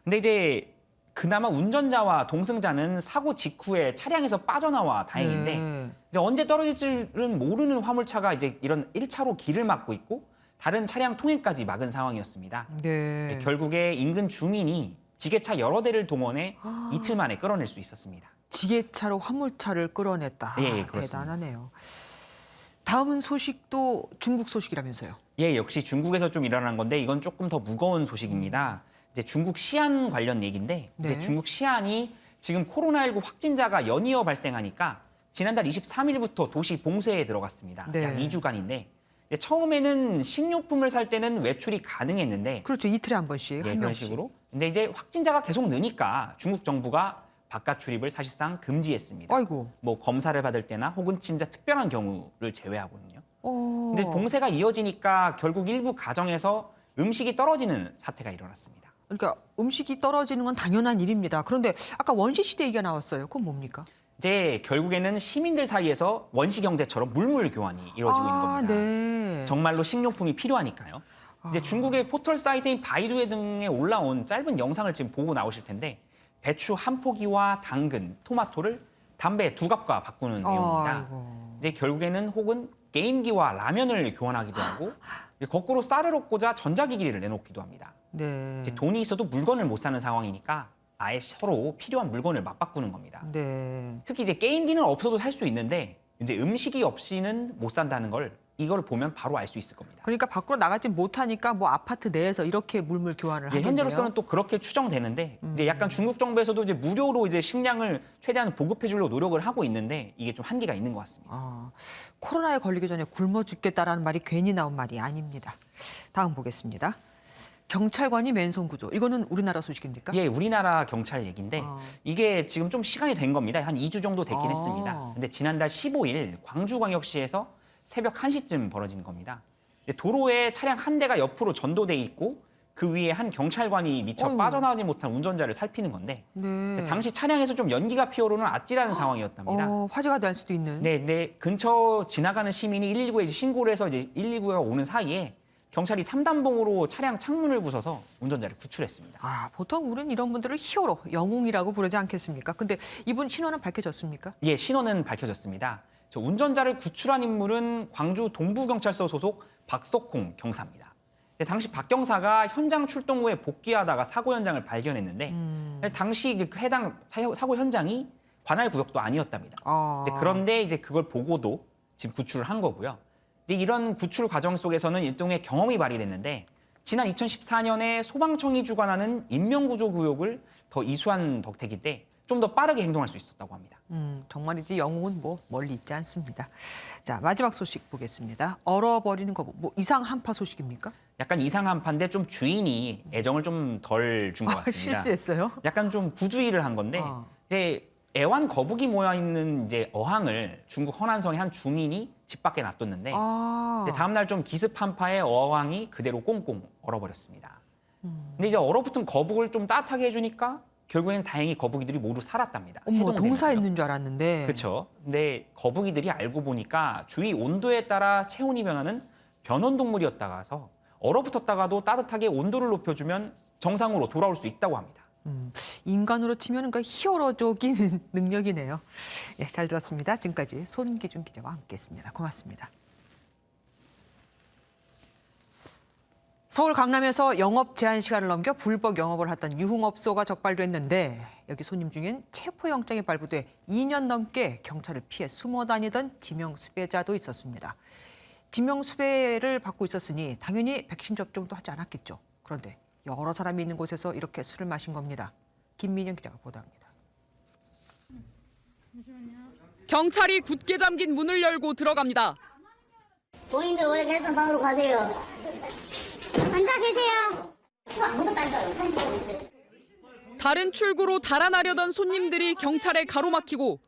근데 이제 그나마 운전자와 동승자는 사고 직후에 차량에서 빠져나와 다행인데 이제 언제 떨어질지는 모르는 화물차가 이제 이런 1차로 길을 막고 있고 다른 차량 통행까지 막은 상황이었습니다. 네. 결국에 인근 주민이 지게차 여러 대를 동원해 이틀 만에 끌어낼 수 있었습니다. 지게차로 화물차를 끌어냈다. 예, 그렇습니다. 대단하네요. 다음은 소식도 중국 소식이라면서요. 예, 역시 중국에서 좀 일어난 건데 이건 조금 더 무거운 소식입니다. 이제 중국 시안 관련 얘기인데 이제 네. 중국 시안이 지금 코로나19 확진자가 연이어 발생하니까 지난달 23일부터 도시 봉쇄에 들어갔습니다. 네. 약 2주간인데 처음에는 식료품을 살 때는 외출이 가능했는데 그렇죠. 이틀에 한 번씩. 예, 한 그런 명씩. 식으로. 근데 이제 확진자가 계속 느니까 중국 정부가 바깥 출입을 사실상 금지했습니다. 아이고. 뭐 검사를 받을 때나 혹은 진짜 특별한 경우를 제외하고는요. 근데 어. 봉쇄가 이어지니까 결국 일부 가정에서 음식이 떨어지는 사태가 일어났습니다. 그러니까 음식이 떨어지는 건 당연한 일입니다. 그런데 아까 원시 시대 얘기가 나왔어요. 그건 뭡니까? 이제 결국에는 시민들 사이에서 원시 경제처럼 물물 교환이 이루어지고 있는 겁니다. 네. 정말로 식료품이 필요하니까요. 이제 중국의 포털 사이트인 바이두 등에 올라온 짧은 영상을 지금 보고 나오실 텐데 배추 한 포기와 당근, 토마토를 담배 2갑과 바꾸는 내용입니다. 이제 결국에는 혹은 게임기와 라면을 교환하기도 하고 거꾸로 쌀을 얻고자 전자기기를 내놓기도 합니다. 네. 이제 돈이 있어도 물건을 못 사는 상황이니까 아예 서로 필요한 물건을 맞바꾸는 겁니다. 네. 특히 이제 게임기는 없어도 살 수 있는데 이제 음식이 없이는 못 산다는 걸 이걸 보면 바로 알 수 있을 겁니다. 그러니까 밖으로 나가지 못하니까 뭐 아파트 내에서 이렇게 물물 교환을 예, 하는데요. 현재로서는 또 그렇게 추정되는데 이제 약간 중국 정부에서도 이제 무료로 이제 식량을 최대한 보급해 주려고 노력을 하고 있는데 이게 좀 한계가 있는 것 같습니다. 코로나에 걸리기 전에 굶어 죽겠다라는 말이 괜히 나온 말이 아닙니다. 다음 보겠습니다. 경찰관이 맨손 구조. 이거는 우리나라 소식입니까? 예, 우리나라 경찰 얘기인데 이게 지금 좀 시간이 된 겁니다. 한 2주 정도 됐긴 했습니다. 근데 지난달 15일 광주광역시에서 새벽 1시쯤 벌어진 겁니다. 도로에 차량 한 대가 옆으로 전도돼 있고 그 위에 한 경찰관이 미처 빠져나가지 못한 운전자를 살피는 건데 당시 차량에서 좀 연기가 피어오르는 아찔한 상황이었답니다. 화재가 날 수도 있는. 네, 근처 지나가는 시민이 119에 이제 신고를 해서 이제 119가 오는 사이에 경찰이 3단봉으로 차량 창문을 부숴서 운전자를 구출했습니다. 보통 우리는 이런 분들을 히어로, 영웅이라고 부르지 않겠습니까? 근데 이분 신원은 밝혀졌습니까? 예, 신원은 밝혀졌습니다. 저 운전자를 구출한 인물은 광주 동부경찰서 소속 박석홍 경사입니다. 당시 박 경사가 현장 출동 후에 복귀하다가 사고 현장을 발견했는데 당시 그 해당 사고 현장이 관할 구역도 아니었답니다. 그런데 이제 그걸 보고도 지금 구출을 한 거고요. 이제 이런 구출 과정 속에서는 일종의 경험이 발휘됐는데 지난 2014년에 소방청이 주관하는 인명구조구역을 더 이수한 덕택인데 좀 더 빠르게 행동할 수 있었다고 합니다. 정말이지 영웅은 뭐 멀리 있지 않습니다. 자, 마지막 소식 보겠습니다. 얼어버리는 거북, 뭐 이상 한파 소식입니까? 약간 이상 한파인데 좀 주인이 애정을 좀 덜 준 것 같습니다. 실수했어요? 약간 좀 부주의를 한 건데 이제 애완 거북이 모여 있는 이제 어항을 중국 허난성의 한 주민이 집 밖에 놔뒀는데 다음 날 좀 기습 한파에 어항이 그대로 꽁꽁 얼어버렸습니다. 근데 이제 얼어붙은 거북을 좀 따뜻하게 해주니까 결국에는 다행히 거북이들이 모두 살았답니다. 어머, 동사했는 줄 알았는데. 그렇죠. 근데 거북이들이 알고 보니까 주위 온도에 따라 체온이 변하는 변온동물이었다가서 얼어붙었다가도 따뜻하게 온도를 높여주면 정상으로 돌아올 수 있다고 합니다. 인간으로 치면 그러니까 히어로적인 능력이네요. 예, 잘 들었습니다. 지금까지 손기준 기자와 함께했습니다. 고맙습니다. 서울 강남에서 영업 제한 시간을 넘겨 불법 영업을 하던 유흥업소가 적발됐는데 여기 손님 중엔 체포영장이 발부돼 2년 넘게 경찰을 피해 숨어 다니던 지명 수배자도 있었습니다. 지명 수배를 받고 있었으니 당연히 백신 접종도 하지 않았겠죠. 그런데 여러 사람이 있는 곳에서 이렇게 술을 마신 겁니다. 김민영 기자가 보도합니다. 경찰이 굳게 잠긴 문을 열고 들어갑니다. 본인들 원래 계속 방으로 가세요. 앉아 계세요. 아무것도 안 써요. 다른 출구로 달아나려던 손님들이 경찰에 가로막히고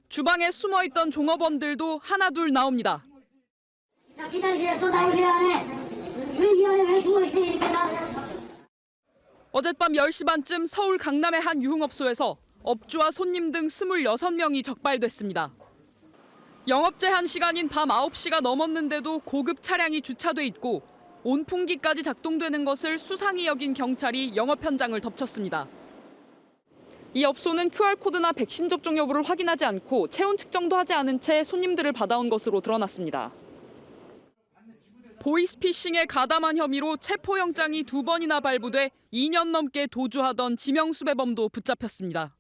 주방에 숨어있던 종업원들도 하나둘 나옵니다. 자, 기다리세요. 또 나오시려 하네. 왜 이 안에 왜 숨어있어요? 이렇게 나. 어젯밤 10시 반쯤 서울 강남의 한 유흥업소에서 업주와 손님 등 26명이 적발됐습니다. 영업 제한 시간인 밤 9시가 넘었는데도 고급 차량이 주차돼 있고 온풍기까지 작동되는 것을 수상히 여긴 경찰이 영업 현장을 덮쳤습니다. 이 업소는 QR코드나 백신 접종 여부를 확인하지 않고 체온 측정도 하지 않은 채 손님들을 받아온 것으로 드러났습니다. 보이스피싱에 가담한 혐의로 체포영장이 2번이나 발부돼 2년 넘게 도주하던 지명수배범도 붙잡혔습니다.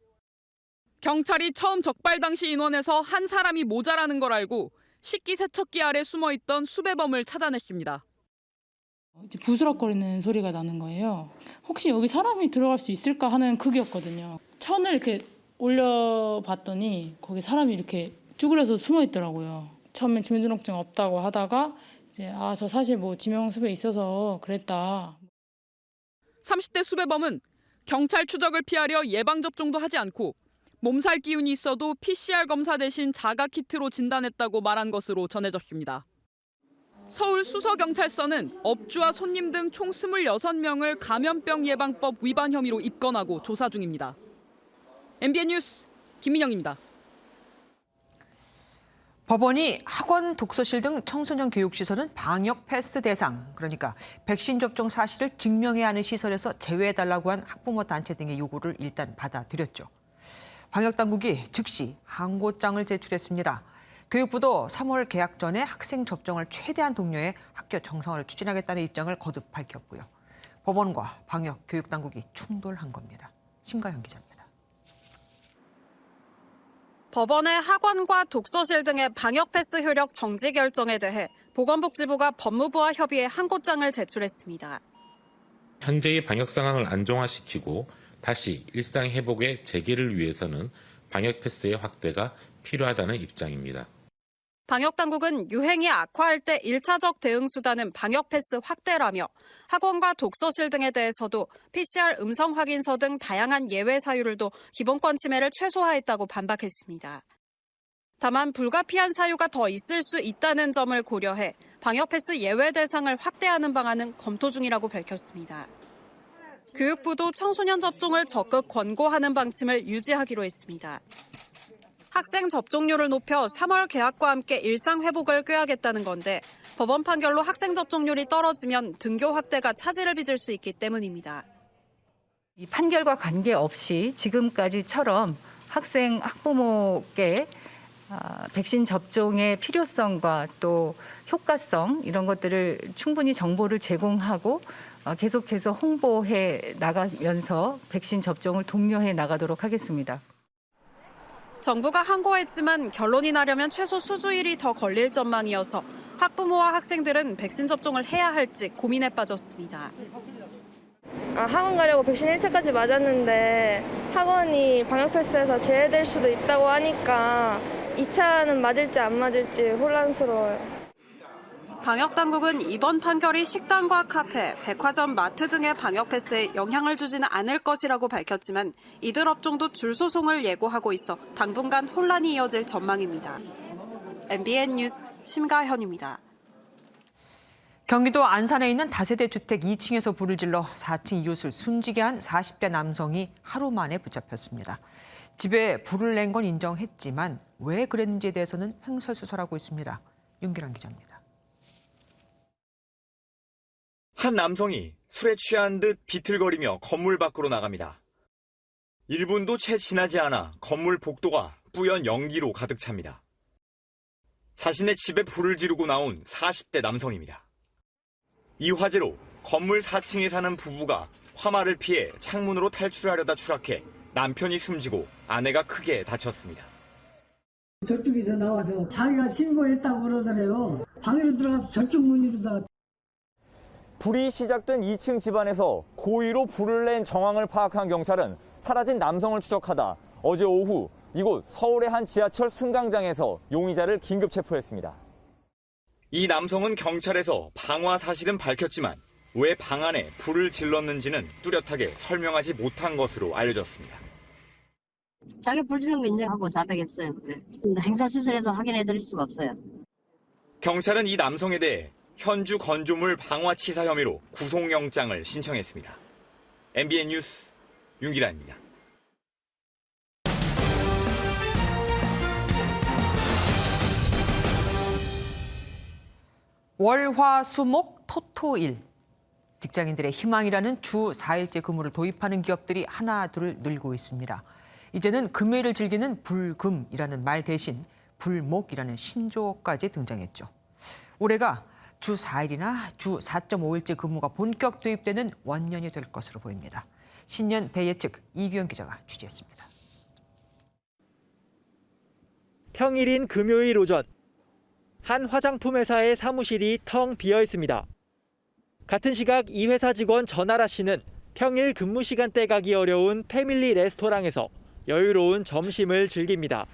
경찰이 처음 적발 당시 인원에서 한 사람이 모자라는 걸 알고 식기세척기 아래 숨어있던 수배범을 찾아냈습니다. 이제 부스럭거리는 소리가 나는 거예요. 혹시 여기 사람이 들어갈 수 있을까 하는 크기였거든요. 천을 이렇게 올려봤더니 거기 사람이 이렇게 쭈그려서 숨어 있더라고요. 처음엔 주민등록증 없다고 하다가 이제 저 사실 뭐 지명수배 있어서 그랬다. 30대 수배범은 경찰 추적을 피하려 예방접종도 하지 않고 몸살 기운이 있어도 PCR 검사 대신 자가키트로 진단했다고 말한 것으로 전해졌습니다. 서울 수서경찰서는 업주와 손님 등 총 26명을 감염병 예방법 위반 혐의로 입건하고 조사 중입니다. MBN 뉴스 김민영입니다. 법원이 학원, 독서실 등 청소년 교육시설은 방역 패스 대상, 그러니까 백신 접종 사실을 증명해야 하는 시설에서 제외해달라고 한 학부모 단체 등의 요구를 일단 받아들였죠. 방역당국이 즉시 항고장을 제출했습니다. 교육부도 3월 개학 전에 학생 접종을 최대한 독려해 학교 정상화를 추진하겠다는 입장을 거듭 밝혔고요. 법원과 방역 교육당국이 충돌한 겁니다. 심가현 기자입니다. 법원의 학원과 독서실 등의 방역 패스 효력 정지 결정에 대해 보건복지부가 법무부와 협의해 항고장을 제출했습니다. 현재의 방역 상황을 안정화시키고 다시 일상 회복의 재개를 위해서는 방역 패스의 확대가 필요하다는 입장입니다. 방역당국은 유행이 악화할 때 1차적 대응 수단은 방역 패스 확대라며 학원과 독서실 등에 대해서도 PCR 음성 확인서 등 다양한 예외 사유를 둬 기본권 침해를 최소화했다고 반박했습니다. 다만 불가피한 사유가 더 있을 수 있다는 점을 고려해 방역 패스 예외 대상을 확대하는 방안은 검토 중이라고 밝혔습니다. 교육부도 청소년 접종을 적극 권고하는 방침을 유지하기로 했습니다. 학생 접종률을 높여 3월 개학과 함께 일상 회복을 꾀하겠다는 건데 법원 판결로 학생 접종률이 떨어지면 등교 확대가 차질을 빚을 수 있기 때문입니다. 이 판결과 관계없이 지금까지처럼 학생, 학부모께 백신 접종의 필요성과 또 효과성 이런 것들을 충분히 정보를 제공하고 계속해서 홍보해 나가면서 백신 접종을 독려해 나가도록 하겠습니다. 정부가 항고했지만 결론이 나려면 최소 수주일이 더 걸릴 전망이어서 학부모와 학생들은 백신 접종을 해야 할지 고민에 빠졌습니다. 학원 가려고 백신 1차까지 맞았는데 학원이 방역 패스에서 제외될 수도 있다고 하니까 2차는 맞을지 안 맞을지 혼란스러워요. 방역 당국은 이번 판결이 식당과 카페, 백화점, 마트 등의 방역 패스에 영향을 주지는 않을 것이라고 밝혔지만 이들 업종도 줄 소송을 예고하고 있어 당분간 혼란이 이어질 전망입니다. MBN 뉴스 심가현입니다. 경기도 안산에 있는 다세대 주택 2층에서 불을 질러 4층 이웃을 숨지게 한 40대 남성이 하루 만에 붙잡혔습니다. 집에 불을 낸 건 인정했지만 왜 그랬는지에 대해서는 횡설수설하고 있습니다. 윤기란 기자입니다. 한 남성이 술에 취한 듯 비틀거리며 건물 밖으로 나갑니다. 1분도 채 지나지 않아 건물 복도가 뿌연 연기로 가득 찹니다. 자신의 집에 불을 지르고 나온 40대 남성입니다. 이 화재로 건물 4층에 사는 부부가 화마를 피해 창문으로 탈출하려다 추락해 남편이 숨지고 아내가 크게 다쳤습니다. 저쪽에서 나와서 자기가 신고했다고 그러더래요. 방으로 들어가서 저쪽 문으로다가. 불이 시작된 2층 집안에서 고의로 불을 낸 정황을 파악한 경찰은 사라진 남성을 추적하다 어제 오후 이곳 서울의 한 지하철 승강장에서 용의자를 긴급 체포했습니다. 이 남성은 경찰에서 방화 사실은 밝혔지만 왜 방 안에 불을 질렀는지는 뚜렷하게 설명하지 못한 것으로 알려졌습니다. 자기 불 지른 거 인정하고 자백했어요. 행사시설에서 확인해 드릴 수가 없어요. 경찰은 이 남성에 대해 현주 건조물 방화치사 혐의로 구속영장을 신청했습니다. MBN 뉴스 윤기란입니다. 월화수목 토토일. 직장인들의 희망이라는 주 4일제 근무를 도입하는 기업들이 하나둘 늘고 있습니다. 이제는 금요일을 즐기는 불금이라는 말 대신 불목이라는 신조어까지 등장했죠. 올해가 주 4일이나 주 4.5일제 근무가 본격 도입되는 원년이 될 것으로 보입니다. 신년 대예측 이규현 기자가 취재했습니다. 평일인 금요일 오전, 한 화장품 회사의 사무실이 텅 비어 있습니다. 같은 시각 이 회사 직원 전아라 씨는 평일 근무 시간대 가기 어려운 패밀리 레스토랑에서 여유로운 점심을 즐깁니다.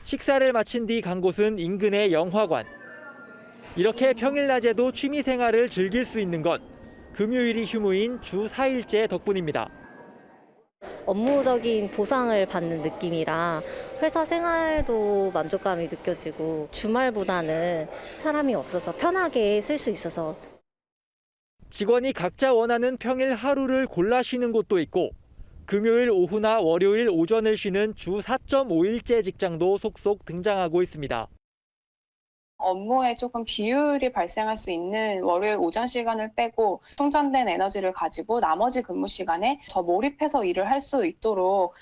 식사를 마친 뒤 간 곳은 인근의 영화관. 이렇게 평일 낮에도 취미 생활을 즐길 수 있는 건 금요일이 휴무인 주 4일제 덕분입니다. 업무적인 보상을 받는 느낌이라 회사 생활도 만족감이 느껴지고 주말보다는 사람이 없어서 편하게 쓸 수 있어서. 직원이 각자 원하는 평일 하루를 골라 쉬는 곳도 있고 금요일 오후나 월요일 오전을 쉬는 주 4.5일제 직장도 속속 등장하고 있습니다. 업무에 조금 비율이 발생할 수 있는 월요일 오전 시간을 빼고 충전된 에너지를 가지고 나머지 근무 시간에 더 몰입해서 일을 할 수 있도록.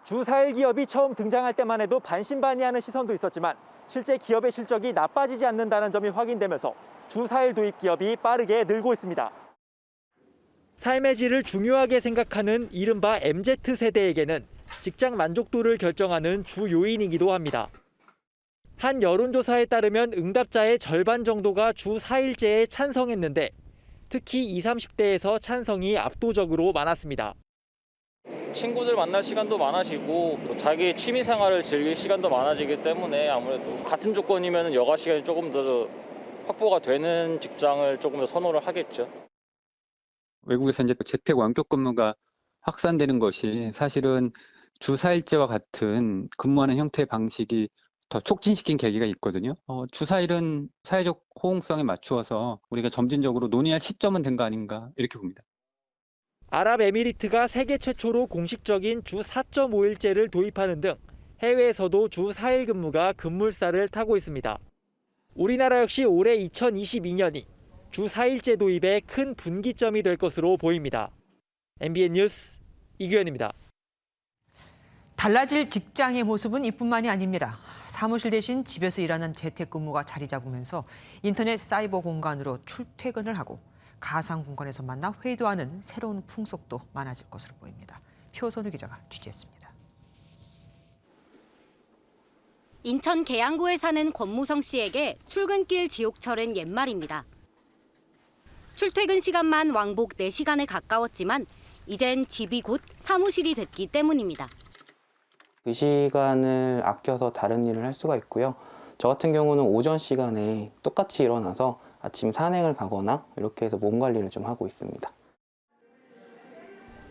주 4일 기업이 처음 등장할 때만 해도 반신반의하는 시선도 있었지만 실제 기업의 실적이 나빠지지 않는다는 점이 확인되면서 주 4일 도입 기업이 빠르게 늘고 있습니다. 삶의 질을 중요하게 생각하는 이른바 MZ세대에게는 직장 만족도를 결정하는 주 요인이기도 합니다. 한 여론조사에 따르면 응답자의 절반 정도가 주 4일제에 찬성했는데 특히 20, 30대에서 찬성이 압도적으로 많았습니다. 친구들 만날 시간도 많아지고 자기 취미 생활을 즐길 시간도 많아지기 때문에 아무래도 같은 조건이면 여가 시간이 조금 더 확보가 되는 직장을 조금 더 선호를 하겠죠. 외국에서 이제 재택 원격 근무가 확산되는 것이 사실은 주 4일제와 같은 근무하는 형태의 방식이 더 촉진시킨 계기가 있거든요. 주 4일은 사회적 호응성에 맞추어서 우리가 점진적으로 논의할 시점은 된 거 아닌가 이렇게 봅니다. 아랍에미리트가 세계 최초로 공식적인 주 4.5일제를 도입하는 등 해외에서도 주 4일 근무가 급물살을 타고 있습니다. 우리나라 역시 올해 2022년이 주 4일제 도입의 큰 분기점이 될 것으로 보입니다. MBN 뉴스 이규현입니다. 달라질 직장의 모습은 이뿐만이 아닙니다. 사무실 대신 집에서 일하는 재택근무가 자리 잡으면서 인터넷 사이버 공간으로 출퇴근을 하고 가상 공간에서 만나 회의도 하는 새로운 풍속도 많아질 것으로 보입니다. 표선우 기자가 취재했습니다. 인천 계양구에 사는 권무성 씨에게 출근길 지옥철은 옛말입니다. 출퇴근 시간만 왕복 4시간에 가까웠지만 이젠 집이 곧 사무실이 됐기 때문입니다. 그 시간을 아껴서 다른 일을 할 수가 있고요. 저 같은 경우는 오전 시간에 똑같이 일어나서 아침 산행을 가거나 이렇게 해서 몸 관리를 좀 하고 있습니다.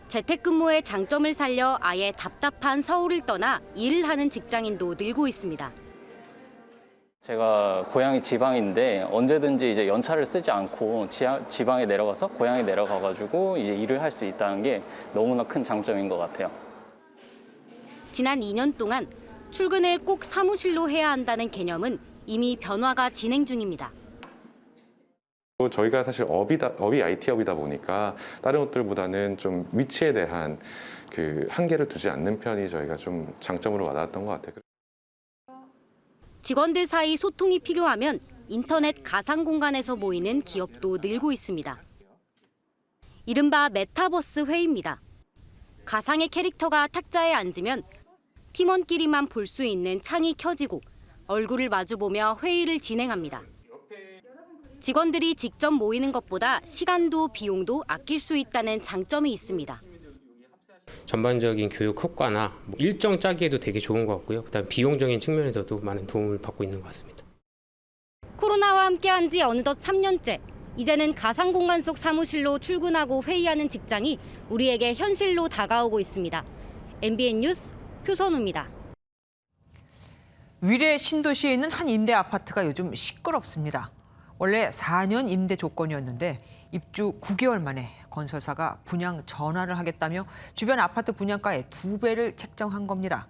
재택근무의 장점을 살려 아예 답답한 서울을 떠나 일을 하는 직장인도 늘고 있습니다. 제가 고향이 지방인데 언제든지 이제 연차를 쓰지 않고 지방에 내려가서 고향에 내려가가지고 이제 일을 할 수 있다는 게 너무나 큰 장점인 것 같아요. 지난 2년 동안 출근을 꼭 사무실로 해야 한다는 개념은 이미 변화가 진행 중입니다. 저희가 사실 업이 IT업이다 보니까 다른 것들보다는 좀 위치에 대한 그 한계를 두지 않는 편이 저희가 좀 장점으로 와닿았던 것 같아요. 직원들 사이 소통이 필요하면 인터넷 가상 공간에서 모이는 기업도 늘고 있습니다. 이른바 메타버스 회의입니다. 가상의 캐릭터가 탁자에 앉으면 팀원끼리만 볼 수 있는 창이 켜지고 얼굴을 마주보며 회의를 진행합니다. 직원들이 직접 모이는 것보다 시간도 비용도 아낄 수 있다는 장점이 있습니다. 전반적인 교육 효과나 일정 짜기에도 되게 좋은 것 같고요. 그다음 비용적인 측면에서도 많은 도움을 받고 있는 것 같습니다. 코로나와 함께한 지 어느덧 3년째. 이제는 가상 공간 속 사무실로 출근하고 회의하는 직장이 우리에게 현실로 다가오고 있습니다. MBN 뉴스 표선우입니다. 위례 신도시에 있는 한 임대 아파트가 요즘 시끄럽습니다. 원래 4년 임대 조건이었는데 입주 9개월 만에 건설사가 분양 전환을 하겠다며 주변 아파트 분양가의 2배를 책정한 겁니다.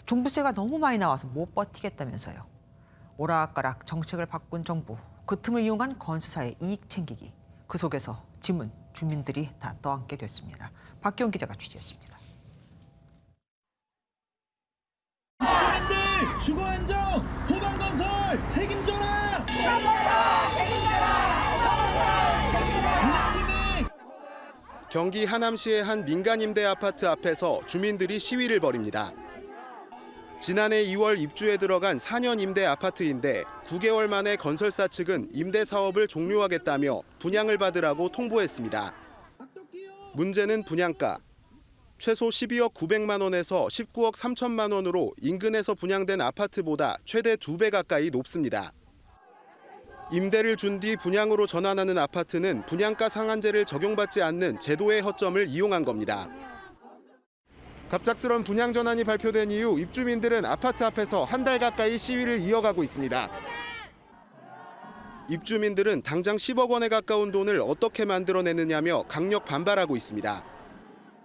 종부세가 너무 많이 나와서 못 버티겠다면서요. 오락가락 정책을 바꾼 정부, 그 틈을 이용한 건설사의 이익 챙기기. 그 속에서 짐은 주민들이 다 떠안게 됐습니다. 박기영 기자가 취재했습니다. 주민들 주거 안정 호반건설 책임져라! 경기 하남시의 한 민간 임대 아파트 앞에서 주민들이 시위를 벌입니다. 지난해 2월 입주에 들어간 4년 임대 아파트인데 9개월 만에 건설사 측은 임대 사업을 종료하겠다며 분양을 받으라고 통보했습니다. 문제는 분양가. 최소 12억 900만 원에서 19억 3천만 원으로 인근에서 분양된 아파트보다 최대 2배 가까이 높습니다. 임대를 준 뒤 분양으로 전환하는 아파트는 분양가 상한제를 적용받지 않는 제도의 허점을 이용한 겁니다. 갑작스런 분양 전환이 발표된 이후 입주민들은 아파트 앞에서 한 달 가까이 시위를 이어가고 있습니다. 입주민들은 당장 10억 원에 가까운 돈을 어떻게 만들어내느냐며 강력 반발하고 있습니다.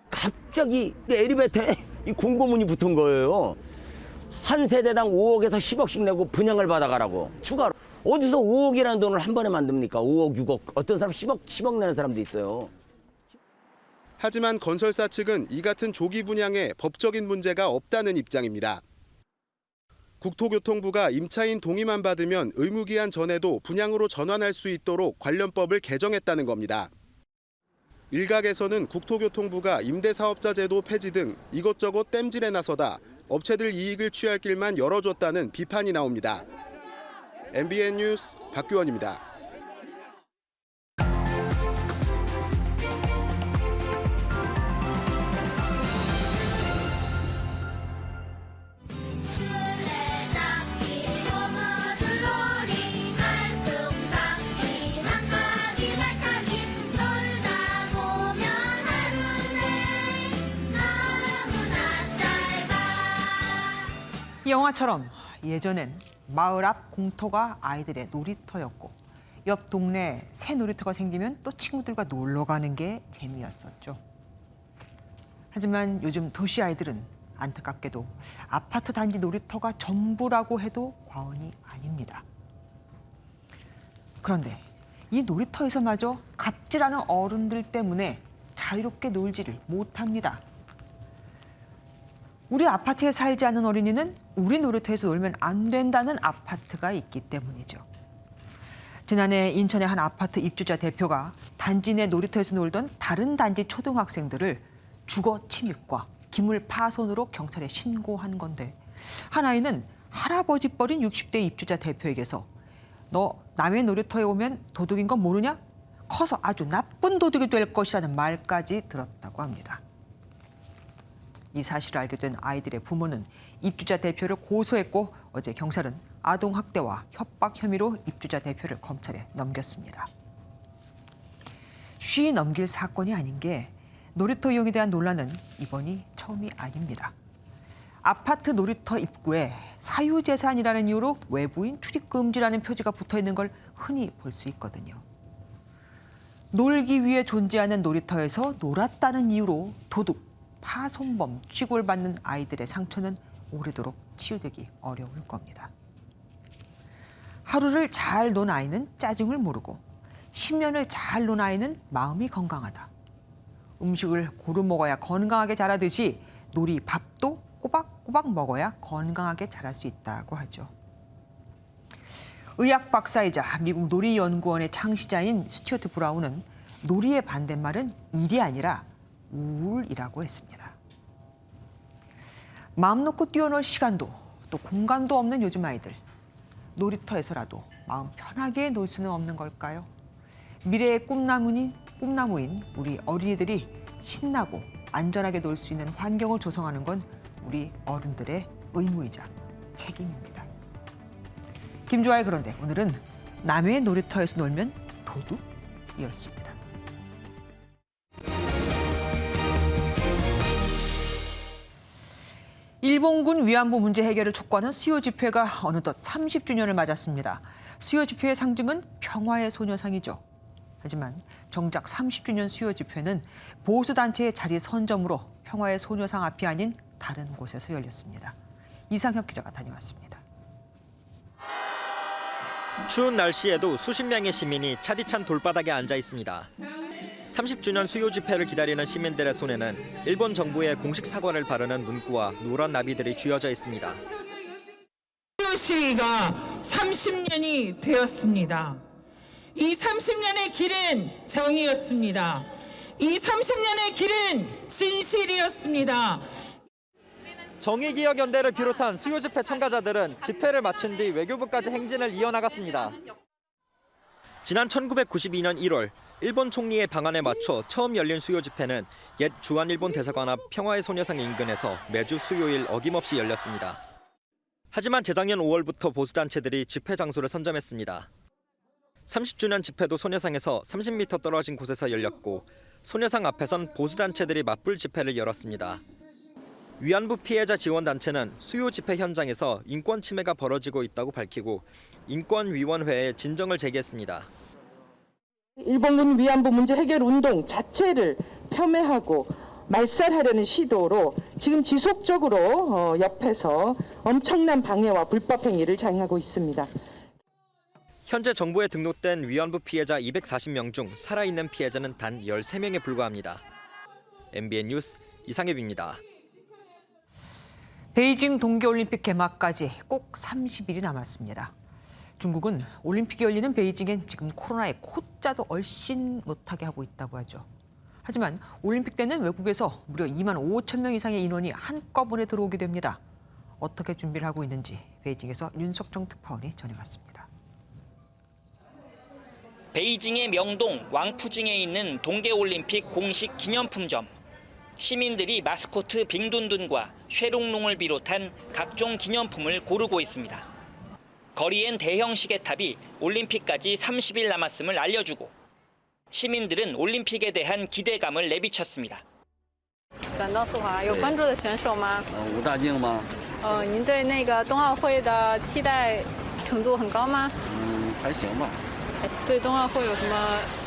갑자기 엘리베이터에 이 공고문이 붙은 거예요. 한 세대당 5억에서 10억씩 내고 분양을 받아가라고 추가로. 어디서 5억이라는 돈을 한 번에 만듭니까? 5억, 6억. 어떤 사람 10억 내는 사람도 있어요. 하지만 건설사 측은 이 같은 조기 분양에 법적인 문제가 없다는 입장입니다. 국토교통부가 임차인 동의만 받으면 의무기한 전에도 분양으로 전환할 수 있도록 관련법을 개정했다는 겁니다. 일각에서는 국토교통부가 임대사업자 제도 폐지 등 이것저것 땜질에 나서다 업체들 이익을 취할 길만 열어줬다는 비판이 나옵니다. MBN 뉴스 박규원입니다. 영화처럼 예전엔 마을 앞 공터가 아이들의 놀이터였고 옆 동네에 새 놀이터가 생기면 또 친구들과 놀러 가는 게 재미였었죠. 하지만 요즘 도시 아이들은 안타깝게도 아파트 단지 놀이터가 전부라고 해도 과언이 아닙니다. 그런데 이 놀이터에서마저 갑질하는 어른들 때문에 자유롭게 놀지를 못합니다. 우리 아파트에 살지 않는 어린이는 우리 놀이터에서 놀면 안 된다는 아파트가 있기 때문이죠. 지난해 인천의 한 아파트 입주자 대표가 단지 내 놀이터에서 놀던 다른 단지 초등학생들을 주거 침입과 기물 파손으로 경찰에 신고한 건데 한 아이는 할아버지 뻘인 60대 입주자 대표에게서 너 남의 놀이터에 오면 도둑인 건 모르냐? 커서 아주 나쁜 도둑이 될 것이라는 말까지 들었다고 합니다. 이 사실을 알게 된 아이들의 부모는 입주자 대표를 고소했고 어제 경찰은 아동학대와 협박 혐의로 입주자 대표를 검찰에 넘겼습니다. 쉬 넘길 사건이 아닌 게 놀이터 이용에 대한 논란은 이번이 처음이 아닙니다. 아파트 놀이터 입구에 사유재산이라는 이유로 외부인 출입 금지라는 표지가 붙어 있는 걸 흔히 볼 수 있거든요. 놀기 위해 존재하는 놀이터에서 놀았다는 이유로 도둑, 파손범 취급을 받는 아이들의 상처는 오래도록 치유되기 어려울 겁니다. 하루를 잘 논 아이는 짜증을 모르고 10년을 잘 논 아이는 마음이 건강하다. 음식을 고루 먹어야 건강하게 자라듯이 놀이 밥도 꼬박꼬박 먹어야 건강하게 자랄 수 있다고 하죠. 의학 박사이자 미국 놀이연구원의 창시자인 스튜어트 브라운은 놀이의 반대말은 일이 아니라 우울이라고 했습니다. 마음 놓고 뛰어놀 시간도 또 공간도 없는 요즘 아이들. 놀이터에서라도 마음 편하게 놀 수는 없는 걸까요? 미래의 꿈나무인 우리 어린이들이 신나고 안전하게 놀 수 있는 환경을 조성하는 건 우리 어른들의 의무이자 책임입니다. 김주아의 그런데 오늘은 남의 놀이터에서 놀면 도둑이었습니다. 일본군 위안부 문제 해결을 촉구하는 수요 집회가 어느덧 30주년을 맞았습니다. 수요 집회의 상징은 평화의 소녀상이죠. 하지만 정작 30주년 수요 집회는 보수단체의 자리 선점으로 평화의 소녀상 앞이 아닌 다른 곳에서 열렸습니다. 이상혁 기자가 다녀왔습니다. 추운 날씨에도 수십 명의 시민이 차디찬 돌바닥에 앉아 있습니다. 30주년 수요 집회를 기다리는 시민들의 손에는 일본 정부의 공식 사과를 바르는 문구와 노란 나비들이 쥐어져 있습니다. 수요 시위가 30년이 되었습니다. 이 30년의 길은 정의였습니다. 이 30년의 길은 진실이었습니다. 정의기억연대를 비롯한 수요 집회 참가자들은 집회를 마친 뒤 외교부까지 행진을 이어나갔습니다. 지난 1992년 1월 일본 총리의 방안에 맞춰 처음 열린 수요 집회는 옛 주한일본 대사관 앞 평화의 소녀상 인근에서 매주 수요일 어김없이 열렸습니다. 하지만 재작년 5월부터 보수단체들이 집회 장소를 선점했습니다. 30주년 집회도 소녀상에서 30m 떨어진 곳에서 열렸고 소녀상 앞에선 보수단체들이 맞불 집회를 열었습니다. 위안부 피해자 지원단체는 수요 집회 현장에서 인권 침해가 벌어지고 있다고 밝히고 인권위원회에 진정을 제기했습니다. 일본군 위안부 문제 해결 운동 자체를 폄훼하고 말살하려는 시도로 지금 지속적으로 옆에서 엄청난 방해와 불법 행위를 자행하고 있습니다. 현재 정부에 등록된 위안부 피해자 240명 중 살아있는 피해자는 단 13명에 불과합니다. MBN 뉴스 이상엽입니다. 베이징 동계올림픽 개막까지 꼭 30일이 남았습니다. 중국은 올림픽이 열리는 베이징엔 지금 코로나의 코자도 얼씬 못하게 하고 있다고 하죠. 하지만 올림픽 때는 외국에서 무려 2만 5천 명 이상의 인원이 한꺼번에 들어오게 됩니다. 어떻게 준비를 하고 있는지 베이징에서 윤석정 특파원이 전해왔습니다. 베이징의 명동 왕푸징에 있는 동계올림픽 공식 기념품점. 시민들이 마스코트 빙둔둔과 쉐롱롱을 비롯한 각종 기념품을 고르고 있습니다. 거리엔 대형 시계탑이 올림픽까지 30일 남았음을 알려주고 시민들은 올림픽에 대한 기대감을 내비쳤습니다. 感到速滑，有关注的选手吗？吴大靖吗？您对那个冬奥会的期待程度很高吗？还行吧。对冬奥会有什么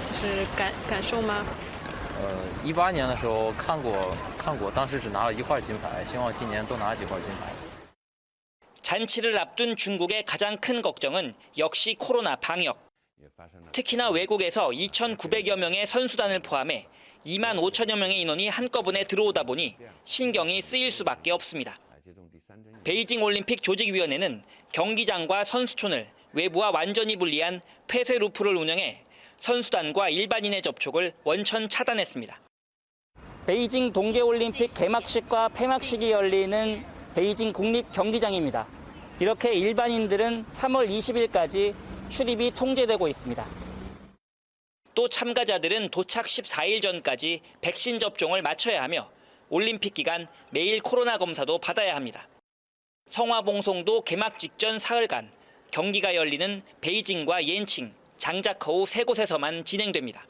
就是感受吗？18年的时候看过，当时只拿了1块金牌，希望今年多拿几块金牌。 잔치를 앞둔 중국의 가장 큰 걱정은 역시 코로나 방역. 특히나 외국에서 2,900여 명의 선수단을 포함해 2만 5천여 명의 인원이 한꺼번에 들어오다 보니 신경이 쓰일 수밖에 없습니다. 베이징 올림픽 조직위원회는 경기장과 선수촌을 외부와 완전히 분리한 폐쇄 루프를 운영해 선수단과 일반인의 접촉을 원천 차단했습니다. 베이징 동계올림픽 개막식과 폐막식이 열리는 베이징 국립경기장입니다. 이렇게 일반인들은 3월 20일까지 출입이 통제되고 있습니다. 또 참가자들은 도착 14일 전까지 백신 접종을 마쳐야 하며 올림픽 기간 매일 코로나 검사도 받아야 합니다. 성화봉송도 개막 직전 사흘간 경기가 열리는 베이징과 옌칭, 장자커우 3곳에서만 진행됩니다.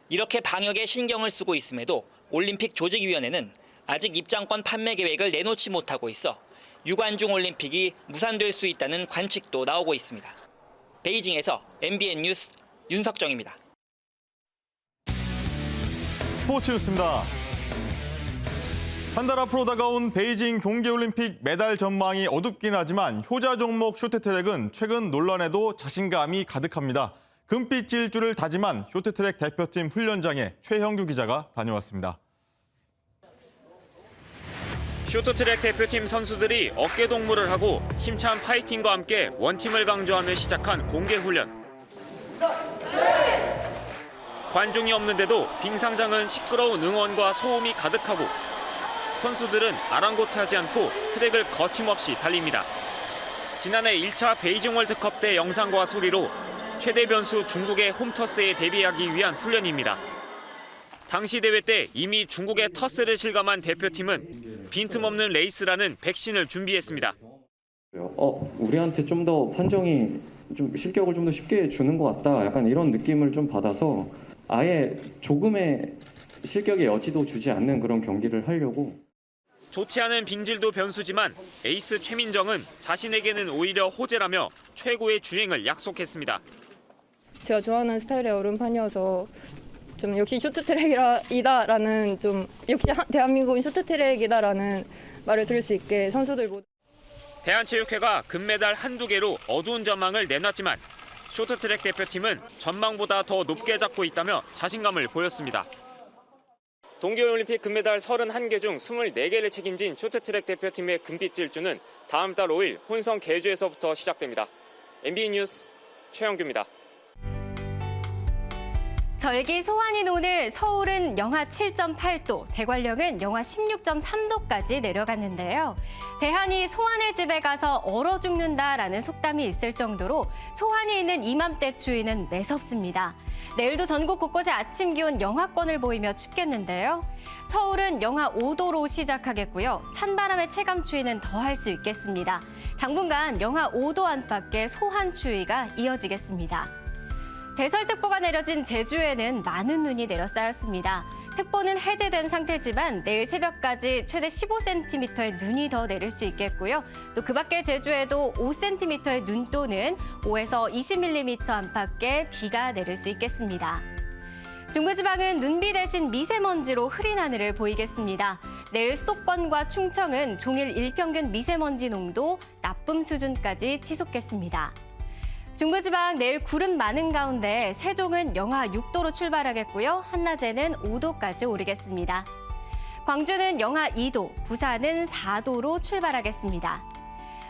이렇게 방역에 신경을 쓰고 있음에도 올림픽 조직위원회는 아직 입장권 판매 계획을 내놓지 못하고 있어 유관중 올림픽이 무산될 수 있다는 관측도 나오고 있습니다. 베이징에서 MBN 뉴스 윤석정입니다. 스포츠 뉴스입니다. 한 달 앞으로 다가온 베이징 동계올림픽 메달 전망이 어둡긴 하지만 효자 종목 쇼트트랙은 최근 논란에도 자신감이 가득합니다. 금빛 질주를 다짐한 쇼트트랙 대표팀 훈련장에 최형규 기자가 다녀왔습니다. 쇼트트랙 대표팀 선수들이 어깨 동무를 하고 힘찬 파이팅과 함께 원팀을 강조하며 시작한 공개 훈련. 관중이 없는데도 빙상장은 시끄러운 응원과 소음이 가득하고 선수들은 아랑곳하지 않고 트랙을 거침없이 달립니다. 지난해 1차 베이징 월드컵 때 영상과 소리로 최대 변수 중국의 홈터스에 대비하기 위한 훈련입니다. 당시 대회 때 이미 중국의 터스를 실감한 대표팀은 빈틈없는 레이스라는 백신을 준비했습니다. 우리한테 좀 더 판정이 좀 실격을 좀 더 쉽게 주는 것 같다. 약간 이런 느낌을 좀 받아서 아예 조금의 실격의 여지도 주지 않는 그런 경기를 하려고. 좋지 않은 빙질도 변수지만 에이스 최민정은 자신에게는 오히려 호재라며 최고의 주행을 약속했습니다. 제가 좋아하는 스타일의 얼음판이어서 좀 역시 쇼트트랙이다라는 좀 역시 대한민국은 쇼트트랙이다라는 말을 들을 수 있게 선수들 모두. 대한체육회가 금메달 한두 개로 어두운 전망을 내놨지만 쇼트트랙 대표팀은 전망보다 더 높게 잡고 있다며 자신감을 보였습니다. 동계올림픽 금메달 31개 중 24개를 책임진 쇼트트랙 대표팀의 금빛 질주는 다음 달 5일 혼성 계주에서부터 시작됩니다. MBN 뉴스 최영규입니다. 절기 소환인 오늘 서울은 영하 7.8도, 대관령은 영하 16.3도까지 내려갔는데요. 대한이 소환의 집에 가서 얼어 죽는다라는 속담이 있을 정도로 소환이 있는 이맘때 추위는 매섭습니다. 내일도 전국 곳곳에 아침 기온 영하권을 보이며 춥겠는데요. 서울은 영하 5도로 시작하겠고요. 찬바람의 체감 추위는 더할 수 있겠습니다. 당분간 영하 5도 안팎의 소환 추위가 이어지겠습니다. 대설특보가 내려진 제주에는 많은 눈이 내려쌓였습니다. 특보는 해제된 상태지만 내일 새벽까지 최대 15cm의 눈이 더 내릴 수 있겠고요. 또 그 밖에 제주에도 5cm의 눈 또는 5에서 20mm 안팎의 비가 내릴 수 있겠습니다. 중부지방은 눈비 대신 미세먼지로 흐린 하늘을 보이겠습니다. 내일 수도권과 충청은 종일 일평균 미세먼지 농도 나쁨 수준까지 치솟겠습니다. 중부지방 내일 구름 많은 가운데 세종은 영하 6도로 출발하겠고요. 한낮에는 5도까지 오르겠습니다. 광주는 영하 2도, 부산은 4도로 출발하겠습니다.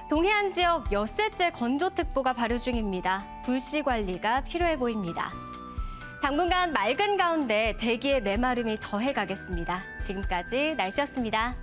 동해안 지역 엿새째 건조특보가 발효 중입니다. 불씨 관리가 필요해 보입니다. 당분간 맑은 가운데 대기의 메마름이 더해가겠습니다. 지금까지 날씨였습니다.